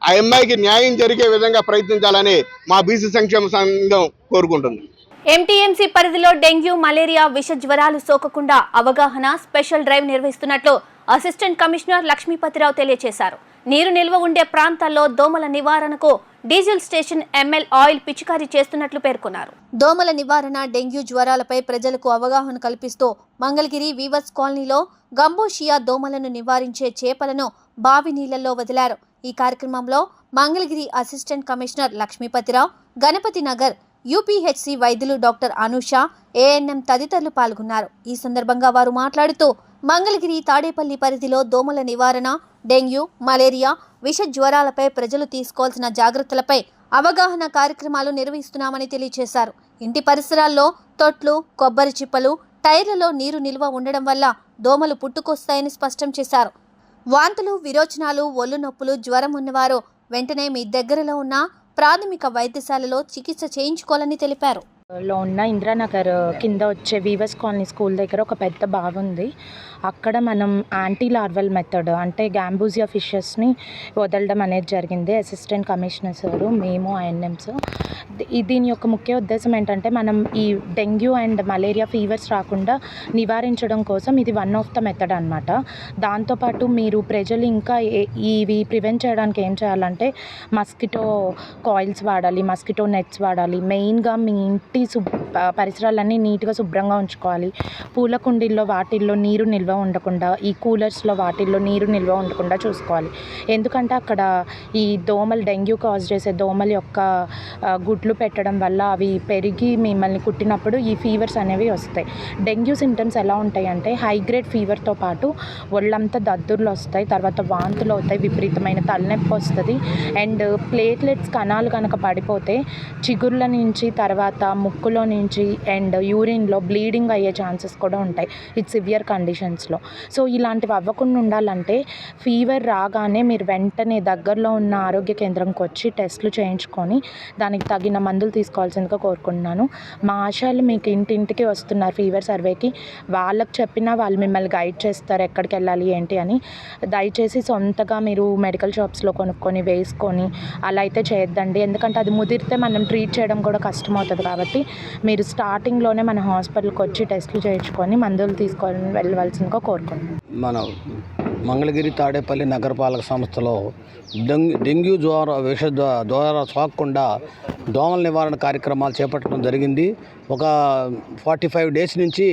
ఆ అమ్మాయికి న్యాయం జరిగే విధంగా ప్రయత్నించాలని మా బీసీ సంక్షేమ సంఘం కోరుకుంటుంది. MTMC పరిధిలో డెంగ్యూ, మలేరియా, విష జ్వరాలు సోకకుండా అవగాహన స్పెషల్ డ్రైవ్ నిర్వహిస్తున్నట్లు అసిస్టెంట్ కమిషనర్ లక్ష్మీపతిరావు తెలియజేశారు. నీరు నిల్వ ఉండే ప్రాంతాల్లో దోమల నివారణకు డీజిల్ స్టేషన్ ML ఆయిల్ పిచికారీ చేస్తున్నట్లు పేర్కొన్నారు. దోమల నివారణ, డెంగ్యూ జ్వరాలపై ప్రజలకు అవగాహన కల్పిస్తూ మంగళగిరి వీవర్స్ కాలనీలో గంబోషియా దోమలను నివారించే చేపలను బావి నీళ్లలో వదిలారు. ఈ కార్యక్రమంలో Mangalagiri assistant commissioner Lakshmipathirao, Ganapathi Nagar UPHC వైద్యులు డాక్టర్ అనూష, ANM తదితరులు పాల్గొన్నారు. ఈ సందర్భంగా వారు మాట్లాడుతూ మంగళగిరి, తాడేపల్లి పరిధిలో దోమల నివారణ, డెంగ్యూ, మలేరియా, విష జ్వరాలపై ప్రజలు తీసుకోవాల్సిన జాగ్రత్తలపై అవగాహన కార్యక్రమాలు నిర్వహిస్తున్నామని తెలియజేశారు. ఇంటి పరిసరాల్లో తొట్లు, కొబ్బరి చిప్పలు, టైర్లలో నీరు నిల్వ ఉండడం వల్ల దోమలు పుట్టుకొస్తాయని స్పష్టం చేశారు. వాంతులు, విరోచనాలు, ఒళ్ళు నొప్పులు, జ్వరం ఉన్నవారు వెంటనే మీ దగ్గరలో ఉన్న ప్రాథమిక వైద్యశాలలో చికిత్స చేయించుకోవాలని తెలిపారు. లో ఉన్న ఇంద్రానగర్ కింద వచ్చే వీవర్స్ కాలనీ స్కూల్ దగ్గర ఒక పెద్ద బావి ఉంది. అక్కడ మనం యాంటీ లార్వల్ మెథడ్ అంటే గ్యాంబూజియా ఫిషెస్ని వదలడం అనేది జరిగింది. అసిస్టెంట్ కమిషనర్ సారు, మేము ANMs. దీని యొక్క ముఖ్య ఉద్దేశం ఏంటంటే మనం ఈ డెంగ్యూ అండ్ మలేరియా ఫీవర్స్ రాకుండా నివారించడం కోసం ఇది వన్ ఆఫ్ ద మెథడ్ అనమాట. దాంతోపాటు మీరు ప్రజలు ఇంకా ఇవి ప్రివెంట్ చేయడానికి ఏం చేయాలంటే మస్కిటో కాయిల్స్ వాడాలి, మస్కిటో నెట్స్ వాడాలి. మెయిన్గా మీ ఇంటి పరిసరాలన్నీ నీట్గా శుభ్రంగా ఉంచుకోవాలి. పూల కుండీల్లో వాటిల్లో నీరు నిల్వ ఉండకుండా, ఈ కూలర్స్లో వాటిల్లో నీరు నిల్వ ఉండకుండా చూసుకోవాలి. ఎందుకంటే అక్కడ ఈ దోమలు, డెంగ్యూ కాజ్ చేసే దోమల యొక్క గుడ్లు పెట్టడం వల్ల అవి పెరిగి మిమ్మల్ని కుట్టినప్పుడు ఈ ఫీవర్స్ అనేవి వస్తాయి. డెంగ్యూ సిమ్టమ్స్ ఎలా ఉంటాయి అంటే హై గ్రేడ్ ఫీవర్తో పాటు ఒళ్ళంతా దద్దుర్లు వస్తాయి, తర్వాత వాంతులు అవుతాయి, విపరీతమైన తలనొప్పి వస్తుంది. అండ్ ప్లేట్లెట్స్ కణాలు కనుక పడిపోతే చిగుర్ల నుంచి తర్వాత ముక్కులో నుంచి అండ్ యూరిన్లో బ్లీడింగ్ అయ్యే ఛాన్సెస్ కూడా ఉంటాయి ఇట్స్ సివియర్ కండిషన్స్లో. సో ఇలాంటివి అవ్వకుండా ఉండాలంటే ఫీవర్ రాగానే మీరు వెంటనే దగ్గరలో ఉన్న ఆరోగ్య కేంద్రంకి వచ్చి టెస్టులు చేయించుకొని దానికి తగిన మందులు తీసుకోవాల్సిందిగా కోరుకుంటున్నాను. మా ఆశాలు మీకు ఇంటింటికి వస్తున్నారు ఫీవర్ సర్వేకి. వాళ్ళకి చెప్పినా వాళ్ళు మిమ్మల్ని గైడ్ చేస్తారు ఎక్కడికి వెళ్ళాలి ఏంటి అని. దయచేసి సొంతగా మీరు మెడికల్ షాప్స్లో కొనుక్కొని వేసుకొని అలా అయితే చేయొద్దండి. ఎందుకంటే అది ముదిరితే మనం ట్రీట్ చేయడం కూడా కష్టమవుతుంది. కాబట్టి మీరు స్టార్టింగ్లోనే మన హాస్పిటల్కి వచ్చి టెస్టులు చేయించుకొని మందులు తీసుకొని వెళ్ళవలసిందిగా కోరుకుంటున్నాం. మన మంగళగిరి తాడేపల్లి నగరపాలక సంస్థలో డెంగ్యూ విష ద్వారా సోకకుండా దోమల నివారణ కార్యక్రమాలు చేపట్టడం జరిగింది. ఒక 45 డేస్ నుంచి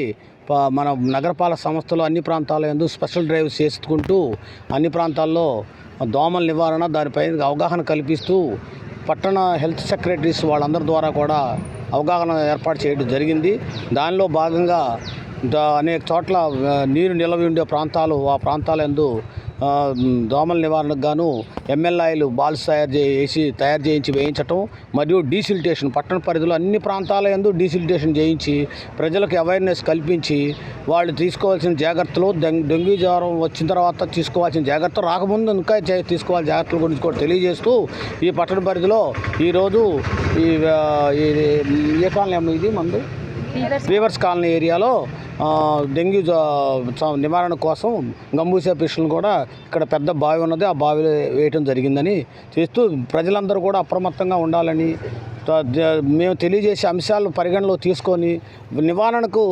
మన నగరపాలక సంస్థలో అన్ని ప్రాంతాల యందు స్పెషల్ డ్రైవ్స్ చేసుకుంటూ అన్ని ప్రాంతాల్లో దోమల నివారణ దానిపై అవగాహన కల్పిస్తూ పట్టణ హెల్త్ సెక్రటరీస్ వాళ్ళందరి ద్వారా కూడా అవగాహన ఏర్పాటు చేయడం జరిగింది. దానిలో భాగంగా అనేక చోట్ల నీరు నిలవ ఉండే ప్రాంతాలు ఆ ప్రాంతాల యందు దోమల నివారణకు గాను MLIలు బాల్స్ తయారు చేయించి వేయించటం మరియు డీసిల్టేషన్ పట్టణ పరిధిలో అన్ని ప్రాంతాల యందు డీసిల్టేషన్ చేయించి ప్రజలకు అవేర్నెస్ కల్పించి వాళ్ళు తీసుకోవాల్సిన జాగ్రత్తలు డెంగ్యూ జ్వరం వచ్చిన తర్వాత తీసుకోవాల్సిన జాగ్రత్తలు రాకముందు ఇంకా తీసుకోవాల్సిన జాగ్రత్తల గురించి కూడా తెలియజేస్తూ ఈ పట్టణ పరిధిలో ఈరోజు ఏ కాలనీ ఇది మందు వీవర్స్ కాలనీ ఏరియాలో డెంగ్యూ నివారణ కోసం గంబూసా పిస్టులను కూడా ఇక్కడ పెద్ద బావి ఉన్నది, ఆ బావిలో వేయటం జరిగిందని చేస్తూ ప్రజలందరూ కూడా అప్రమత్తంగా ఉండాలని మేము తెలియజేసే అంశాలను పరిగణలో తీసుకొని నివారణకు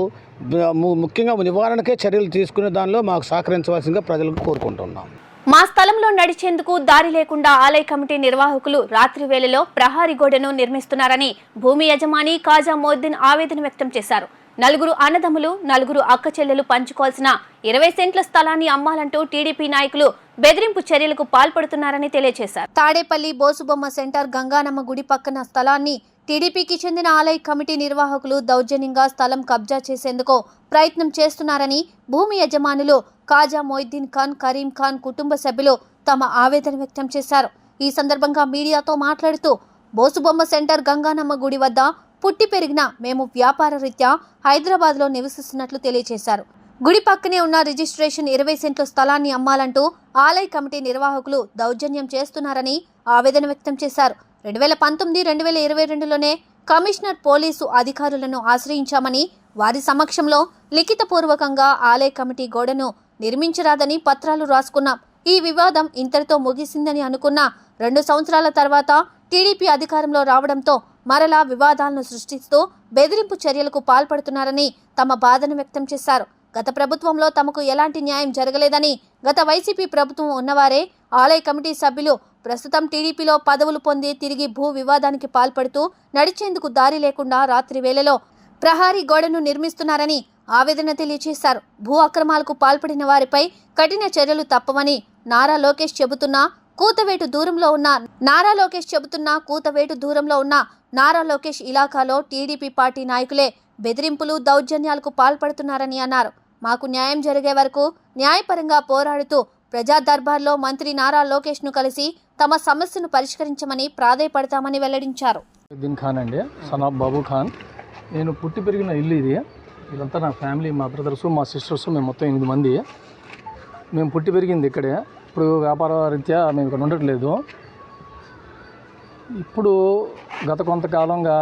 ముఖ్యంగా నివారణకే చర్యలు తీసుకునే దానిలో మాకు సహకరించవలసిందిగా ప్రజలకు కోరుకుంటున్నాం. మా స్థలంలో నడిచేందుకు దారి లేకుండా ఆలయ కమిటీ నిర్వాహకులు రాత్రి వేళలో ప్రహారీ గోడను నిర్మిస్తున్నారని భూమి యజమాని కాజా మొయిద్దీన్ ఆవేదన వ్యక్తం చేశారు. 4 అన్నదమ్ములు 4 అక్క చెల్లెలు పంచుకోవాల్సిన 20 సెంట్ల స్థలాన్ని అమ్మాలంటూ టీడీపీ నాయకులు బెదిరింపు చర్యలకు పాల్పడుతున్నారని తెలియజేశారు. తాడేపల్లి బోసుబొమ్మ సెంటర్ గంగానమ్మ గుడి పక్కన స్థలాన్ని టీడీపీకి చెందిన ఆలయ కమిటీ నిర్వాహకులు దౌర్జన్యంగా స్థలం కబ్జా చేసేందుకు ప్రయత్నం చేస్తున్నారని భూమి యజమానులు కాజా మొయిద్దీన్ ఖాన్, కరీం ఖాన్ కుటుంబ సభ్యులు తమ ఆవేదన వ్యక్తం చేశారు. ఈ సందర్భంగా మీడియాతో మాట్లాడుతూ బోసుబొమ్మ సెంటర్ గంగానమ్మ గుడి వద్ద పుట్టి పెరిగిన మేము వ్యాపార రీత్యా హైదరాబాద్లో నివసిస్తున్నట్లు తెలియజేశారు. గుడి పక్కనే ఉన్న రిజిస్ట్రేషన్ 20 సెంట్ల స్థలాన్ని అమ్మాలంటూ ఆలయ కమిటీ నిర్వాహకులు దౌర్జన్యం చేస్తున్నారని ఆవేదన వ్యక్తం చేశారు. 2019-2022లోనే కమిషనర్ పోలీసు అధికారులను ఆశ్రయించామని వారి సమక్షంలో లిఖితపూర్వకంగా ఆలయ కమిటీ గోడను నిర్మించరాదని పత్రాలు రాసుకున్నాం. ఈ వివాదం ఇంతటితో ముగిసిందని అనుకున్న 2 సంవత్సరాల తర్వాత టీడీపీ అధికారంలో రావడంతో మరలా వివాదాలను సృష్టిస్తూ బెదిరింపు చర్యలకు పాల్పడుతున్నారని తమ బాధను వ్యక్తం చేశారు. గత ప్రభుత్వంలో తమకు ఎలాంటి న్యాయం జరగలేదని, గత వైసీపీ ప్రభుత్వం ఉన్నవారే ఆలయ కమిటీ సభ్యులు ప్రస్తుతం టీడీపీలో పదవులు పొంది తిరిగి భూ వివాదానికి పాల్పడుతూ నడిచేందుకు దారి లేకుండా రాత్రి వేళలో ప్రహారీ గోడను నిర్మిస్తున్నారని ఆవేదన తెలియజేశారు. భూ అక్రమాలకు పాల్పడిన వారిపై కఠిన చర్యలు తప్పవని నారా లోకేష్ చెబుతున్నా కూతవేటు దూరంలో ఉన్న నారా లోకేష్ ఇలాకాలో టీడీపీ పార్టీ నాయకులే బెదిరింపులు దౌర్జన్యాలకు పాల్పడుతున్నారని అన్నారు. మాకు న్యాయం జరిగే వరకు న్యాయపరంగా పోరాడుతూ ప్రజా దర్బార్లో మంత్రి నారా లోకేష్ను కలిసి తమ సమస్యను పరిష్కరించమని ప్రాధేయపడతామని వెల్లడించారు. ఖాన్ అండి, సన్ ఆఫ్ బాబు ఖాన్. నేను పుట్టి పెరిగిన ఇల్లు ఇది. ఇదంతా నా ఫ్యామిలీ, మా బ్రదర్స్, మా సిస్టర్స్, మేము మొత్తం 8 మంది. మేము పుట్టి పెరిగింది ఇక్కడే. ఇప్పుడు వ్యాపార రీత్యా మేము ఇక్కడ ఉండట్లేదు. ఇప్పుడు గత కొంతకాలంగా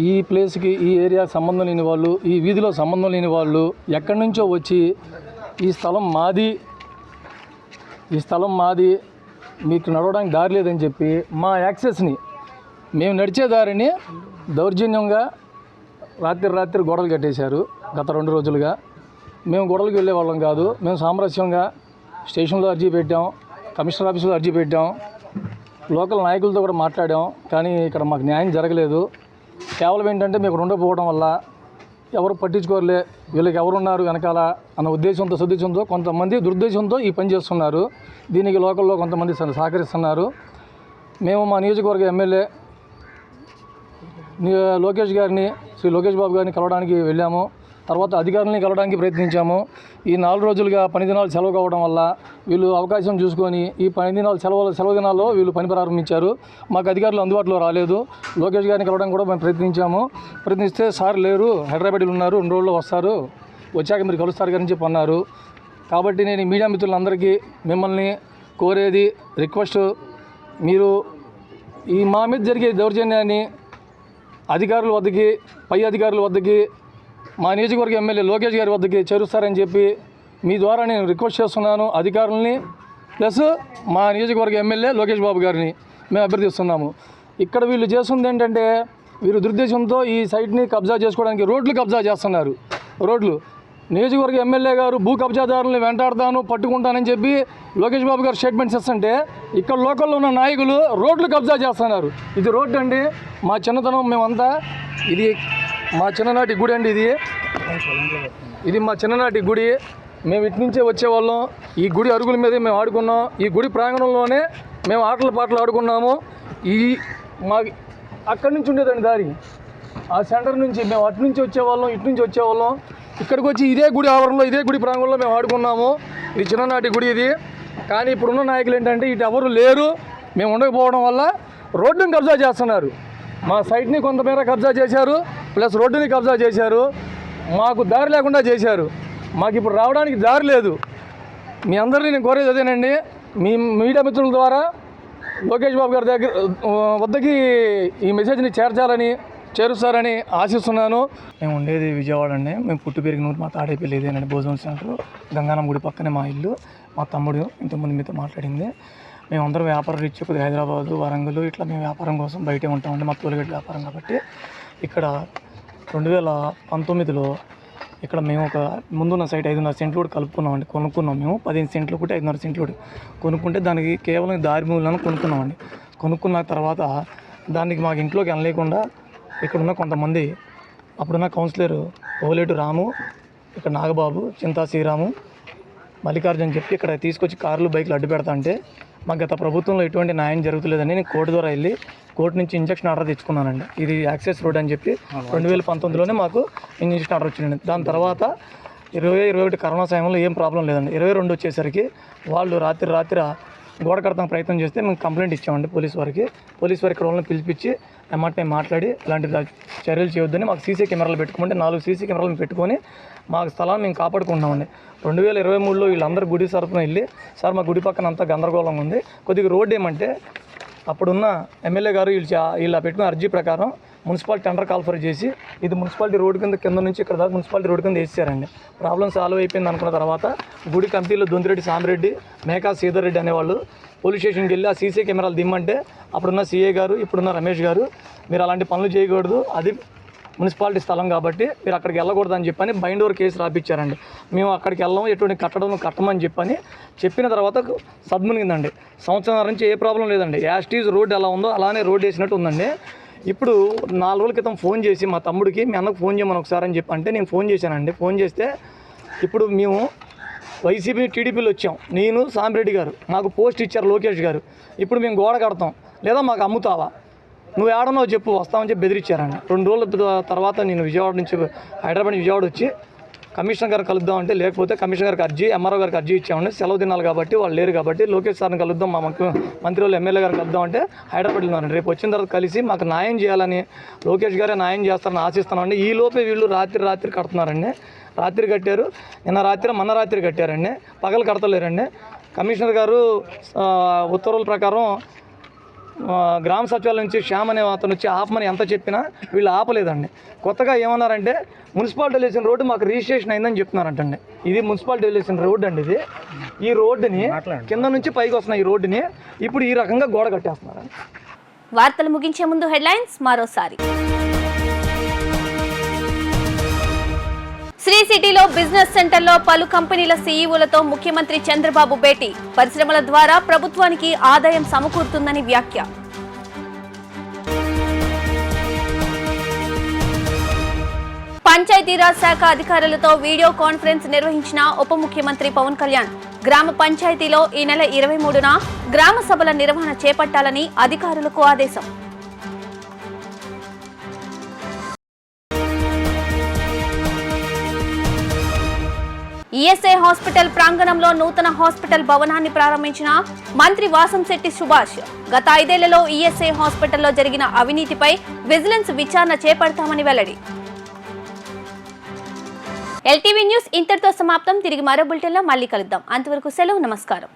ఈ ప్లేస్కి, ఈ ఏరియాకి సంబంధం లేని వాళ్ళు, ఈ వీధిలో సంబంధం లేని వాళ్ళు ఎక్కడి నుంచో వచ్చి ఈ స్థలం మాది, మీకు నడవడానికి దారి లేదని చెప్పి మా యాక్సెస్ని, మేము నడిచే దారిని దౌర్జన్యంగా రాత్రి గొడవలు కట్టేశారు. గత 2 రోజులుగా మేము గొడవలకు వెళ్ళే వాళ్ళం కాదు. మేము సామరస్యంగా స్టేషన్లో అర్జీ పెట్టాం, కమిషనర్ ఆఫీసులో అర్జీ పెట్టాం, లోకల్ నాయకులతో కూడా మాట్లాడాం. కానీ ఇక్కడ మాకు న్యాయం జరగలేదు. కేవలం ఏంటంటే మీకు ఉండకపోవడం వల్ల ఎవరు పట్టించుకోరలే, వీళ్ళకి ఎవరున్నారు వెనకాల అన్న సదుద్దేశంతో కొంతమంది దురుద్దేశంతో ఈ పని చేస్తున్నారు. దీనికి లోకల్లో కొంతమంది సహకరిస్తున్నారు. మేము మా నియోజకవర్గ ఎమ్మెల్యే శ్రీ లోకేష్ బాబు గారిని కలవడానికి వెళ్ళాము. తర్వాత అధికారులని కలవడానికి ప్రయత్నించాము. ఈ 4 రోజులుగా పని దినాలు సెలవు కావడం వల్ల వీళ్ళు అవకాశం చూసుకొని ఈ పని దినాలు సెలవు దినాల్లో వీళ్ళు పని ప్రారంభించారు. మాకు అధికారులు అందుబాటులో రాలేదు. లోకేష్ గారిని కలవడానికి కూడా మేము ప్రయత్నిస్తే సార్ లేరు, హైదరాబాద్లో ఉన్నారు, 2 రోజుల్లో వస్తారు, వచ్చాక మీరు కలుస్తారు అని చెప్పి అన్నారు. కాబట్టి నేను మీడియా మిత్రులందరికీ మిమ్మల్ని కోరేది రిక్వెస్ట్, మీరు ఈ మా మీద జరిగే దౌర్జన్యాన్ని అధికారుల వద్దకి, పై అధికారుల వద్దకి, మా నియోజకవర్గ ఎమ్మెల్యే లోకేష్ గారి వద్దకి చేరుస్తారని చెప్పి మీ ద్వారా నేను రిక్వెస్ట్ చేస్తున్నాను. అధికారులని ప్లస్ మా నియోజకవర్గ ఎమ్మెల్యే లోకేష్ బాబు గారిని మేము అభ్యర్థిస్తున్నాము. ఇక్కడ వీళ్ళు చేస్తుంది ఏంటంటే వీరు దురుద్దేశంతో ఈ సైట్ని కబ్జా చేసుకోవడానికి రోడ్లు కబ్జా చేస్తున్నారు. రోడ్లు నియోజకవర్గ ఎమ్మెల్యే గారు భూ కబ్జాదారులను వెంటాడతాను, పట్టుకుంటానని చెప్పి లోకేష్ బాబు గారు స్టేట్మెంట్స్ ఇస్తుంటే ఇక్కడ లోకల్లో ఉన్న నాయకులు రోడ్లు కబ్జా చేస్తున్నారు. ఇది రోడ్డు అండి, మా చిన్నతనం మేమంతా, ఇది మా చిన్ననాటి గుడి అండి, ఇది మా చిన్ననాటి గుడి. మేము ఇటు నుంచే వచ్చేవాళ్ళం. ఈ గుడి అరుగుల మీదే మేము ఆడుకున్నాం. ఈ గుడి ప్రాంగణంలోనే మేము ఆటల పాటలు ఆడుకున్నాము. మా అక్కడి నుంచి ఉండేదండి దారి, ఆ సెంటర్ నుంచి మేము అటు నుంచి వచ్చేవాళ్ళం, ఇటు నుంచి వచ్చేవాళ్ళం. ఇక్కడికి వచ్చి ఇదే గుడి ఆవరణలో, ఇదే గుడి ప్రాంగణంలో మేము ఆడుకున్నాము. ఇది చిన్ననాటి గుడి ఇది. కానీ ఇప్పుడున్న నాయకులు ఏంటంటే ఇటు ఎవరు లేరు, మేము ఉండకపోవడం వల్ల రోడ్డుని కబ్జా చేస్తున్నారు. మా సైట్ని కొంతమేర కబ్జా చేశారు, ప్లస్ రోడ్డుని కబ్జా చేశారు. మాకు దారి లేకుండా చేశారు. మాకు ఇప్పుడు రావడానికి దారి లేదు. మీ అందరినీ నేను కోరేది అదేనండి, మీ మీడియా మిత్రుల ద్వారా లోకేష్ బాబు గారి వద్దకి ఈ మెసేజ్ని చేరుస్తారని ఆశిస్తున్నాను. మేము ఉండేది విజయవాడ అండి. మేము పుట్టి పెరిగిన ఊరు మా తాడేపల్లి ఇదేనండి, భోజనం సెంటర్, గంగానం గుడి పక్కనే మా ఇల్లు. మా తమ్ముడు ఇంతకుముందు మీతో మాట్లాడింది. మేమందరం వ్యాపారం రీచ్ కొద్దిగా హైదరాబాదు, వరంగల్ ఇట్లా మేము వ్యాపారం కోసం బయటే ఉంటామండి. మా తోలుగడ్డ వ్యాపారం కాబట్టి ఇక్కడ 2019లో ఇక్కడ మేము ఒక ముందున్న సైట్ 5.5 సెంట్లు కూడా కలుపుకున్నామండి, కొనుక్కున్నాం. మేము 15 సెంట్లు ఒకటి 5.5 సెంట్లు ఒకటి కొనుక్కుంటే దానికి కేవలం దారి మూలను కొనుక్కున్నామండి. కొనుక్కున్న తర్వాత దానికి మాకు ఇంట్లోకి అనలేకుండా ఇక్కడున్న కొంతమంది అప్పుడున్న కౌన్సిలర్ ఓలేటు రాము, ఇక్కడ నాగబాబు, చింతా శ్రీరాము, మల్లికార్జున్ చెప్పి ఇక్కడ తీసుకొచ్చి కార్లు బైక్లు అడ్డు పెడతా అంటే మాకు గత ప్రభుత్వంలో ఎటువంటి న్యాయం జరుగుతులేదని నేను కోర్టు ద్వారా వెళ్ళి కోర్టు నుంచి ఇంజక్షన్ ఆర్డర్ తెచ్చుకున్నానండి. ఇది యాక్సెస్ రోడ్ అని చెప్పి 2019లోనే మాకు ఇంజక్షన్ ఆర్డర్ వచ్చిందండి. దాని తర్వాత 2021 కరోనా సమయంలో ఏం ప్రాబ్లం లేదండి. 22 వచ్చేసరికి వాళ్ళు రాత్రి గోడ కడతానికి ప్రయత్నం చేస్తే మేము కంప్లైంట్ ఇచ్చామండి పోలీస్ వారికి ఇక్కడ వాళ్ళని పిలిపించి ఎమ్మటే మాట్లాడి ఇలాంటి చర్యలు చేయొద్దని మాకు సీసీ కెమెరాలు పెట్టుకుంటే 4 సీసీ కెమెరాలను పెట్టుకొని మాకు స్థలాన్ని మేము కాపాడుకుంటున్నామండి. 2023లో వీళ్ళందరూ గుడి తరపున వెళ్ళి సార్ మా గుడి పక్కన అంతా గందరగోళంగా ఉంది, కొద్దిగా రోడ్డు ఏమంటే అప్పుడున్న ఎమ్మెల్యే గారు వీళ్ళ పెట్టుకున్న అర్జీ ప్రకారం మున్సిపాలిటీ టెండర్ కాల్ఫర్ చేసి ఇది మున్సిపాలిటీ రోడ్డు కింద నుంచి ఇక్కడ దాకా మున్సిపాలిటీ రోడ్డు కింద వేసారండి. ప్రాబ్లం సాల్వ్ అయిపోయింది అనుకున్న తర్వాత గుడి కమిటీలో దొంతిరెడ్డి సామిరెడ్డి, మేకా శ్రీధర్ రెడ్డి అనేవాళ్ళు పోలీస్ స్టేషన్కి వెళ్ళి ఆ సీసీ కెమెరాలు దిమ్మంటే అప్పుడున్న సీఏ గారు, ఇప్పుడున్న రమేష్ గారు మీరు అలాంటి పనులు చేయకూడదు, అది మున్సిపాలిటీ స్థలం కాబట్టి మీరు అక్కడికి వెళ్ళకూడదు అని చెప్పని బైండ్ ఓవర్ కేసు రాపించారండి. మేము అక్కడికి వెళ్ళాము, ఎటువంటి కట్టడం కట్టమని చెప్పిన తర్వాత సద్మునిగిందండి. సంవత్సరం నుంచి ఏ ప్రాబ్లం లేదండి. యాస్టీజ్ రోడ్డు ఎలా ఉందో అలానే రోడ్డు వేసినట్టు ఉందండి. ఇప్పుడు 4 రోజుల క్రితం ఫోన్ చేసి మా తమ్ముడికి మీ అన్నకు ఫోన్ చేయమని ఒకసారి అని చెప్పి అంటే నేను ఫోన్ చేశానండి. ఫోన్ చేస్తే ఇప్పుడు మేము వైసీపీ టీడీపీలో వచ్చాం, నేను సామిరెడ్డి గారు మాకు పోస్ట్ ఇచ్చారు లోకేష్ గారు, ఇప్పుడు మేము గోడ కడతాం లేదా మాకు అమ్ముతావా, నువ్వు ఏడన్నావు చెప్పు వస్తామని చెప్పి బెదిరించారండి. 2 రోజుల తర్వాత నేను హైదరాబాద్ నుంచి విజయవాడ వచ్చి కమిషనర్ గారు కలుద్దామంటే లేకపోతే కమిషనర్ గారికి అర్జీ, ఎంఆర్ఓ గారికి అర్జీ ఇచ్చామండి. సెలవు దినాలు కాబట్టి వాళ్ళు లేరు కాబట్టి లోకేష్ సార్ని కలుద్దాం, మా మంత్రి వాళ్ళు ఎమ్మెల్యే గారు కలుద్దామంటే హైదరాబాద్లో ఉన్నారండి. రేపు వచ్చిన తర్వాత కలిసి మాకు న్యాయం చేయాలని లోకేష్ గారే న్యాయం చేస్తారని ఆశిస్తున్నామండి. ఈ లోపే వీళ్ళు రాత్రి కడుతున్నారండి. రాత్రి కట్టారు, మొన్న రాత్రి కట్టారండి, పగలు కడతలేరండి. కమిషనర్ గారు ఉత్తర్వుల ప్రకారం గ్రామ సచివాలయం నుంచి శ్యామ్ అనే అతను వచ్చి ఆపమని ఎంత చెప్పినా వీళ్ళు ఆపలేదండి. కొత్తగా ఏమన్నారంటే మున్సిపాలిటీ వేసిన రోడ్డు మాకు రిజిస్ట్రేషన్ అయిందని చెప్తున్నారంటండి. ఇది మున్సిపాలిటీ వేసిన రోడ్డు అండి. ఈ రోడ్డుని కింద నుంచి పైకి వస్తున్న ఈ రోడ్డుని ఇప్పుడు ఈ రకంగా గోడ కట్టేస్తున్నారండి. వార్తలు ముగించే ముందు హెడ్లైన్స్ మరోసారి. శ్రీ సిటీలో బిజినెస్ సెంటర్లో పలు కంపెనీల సీఈఓలతో ముఖ్యమంత్రి చంద్రబాబు భేటీ. పరిశ్రమల ద్వారా ప్రభుత్వానికి ఆదాయం సమకూరుతుందని వ్యాఖ్య. పంచాయతీరాజ్ శాఖ అధికారులతో వీడియో కాన్ఫరెన్స్ నిర్వహించిన ఉప ముఖ్యమంత్రి పవన్ కళ్యాణ్. గ్రామ పంచాయతీలో ఈ నెల 23న గ్రామ సభల నిర్వహణ చేపట్టాలని అధికారులకు ఆదేశం. ఈఎస్ఐ హాస్పిటల్ ప్రాంగణంలో నూతన హాస్పిటల్ భవనాన్ని ప్రారంభించిన మంత్రి వాసంశెట్టి సుభాష్. గత 5 ఏళ్లలో ఈఎస్ఐ హాస్పిటల్లో జరిగిన అవినీతిపై విజిలెన్స్ విచారణ చేపడతామని వెల్లడి. ఎల్టీవీ న్యూస్ ఇంతటితో సమాప్తం. తిరిగి మరో బులెటిన్లో మళ్ళీ కలుద్దాం. అంతవరకు సెలవు. నమస్కారం.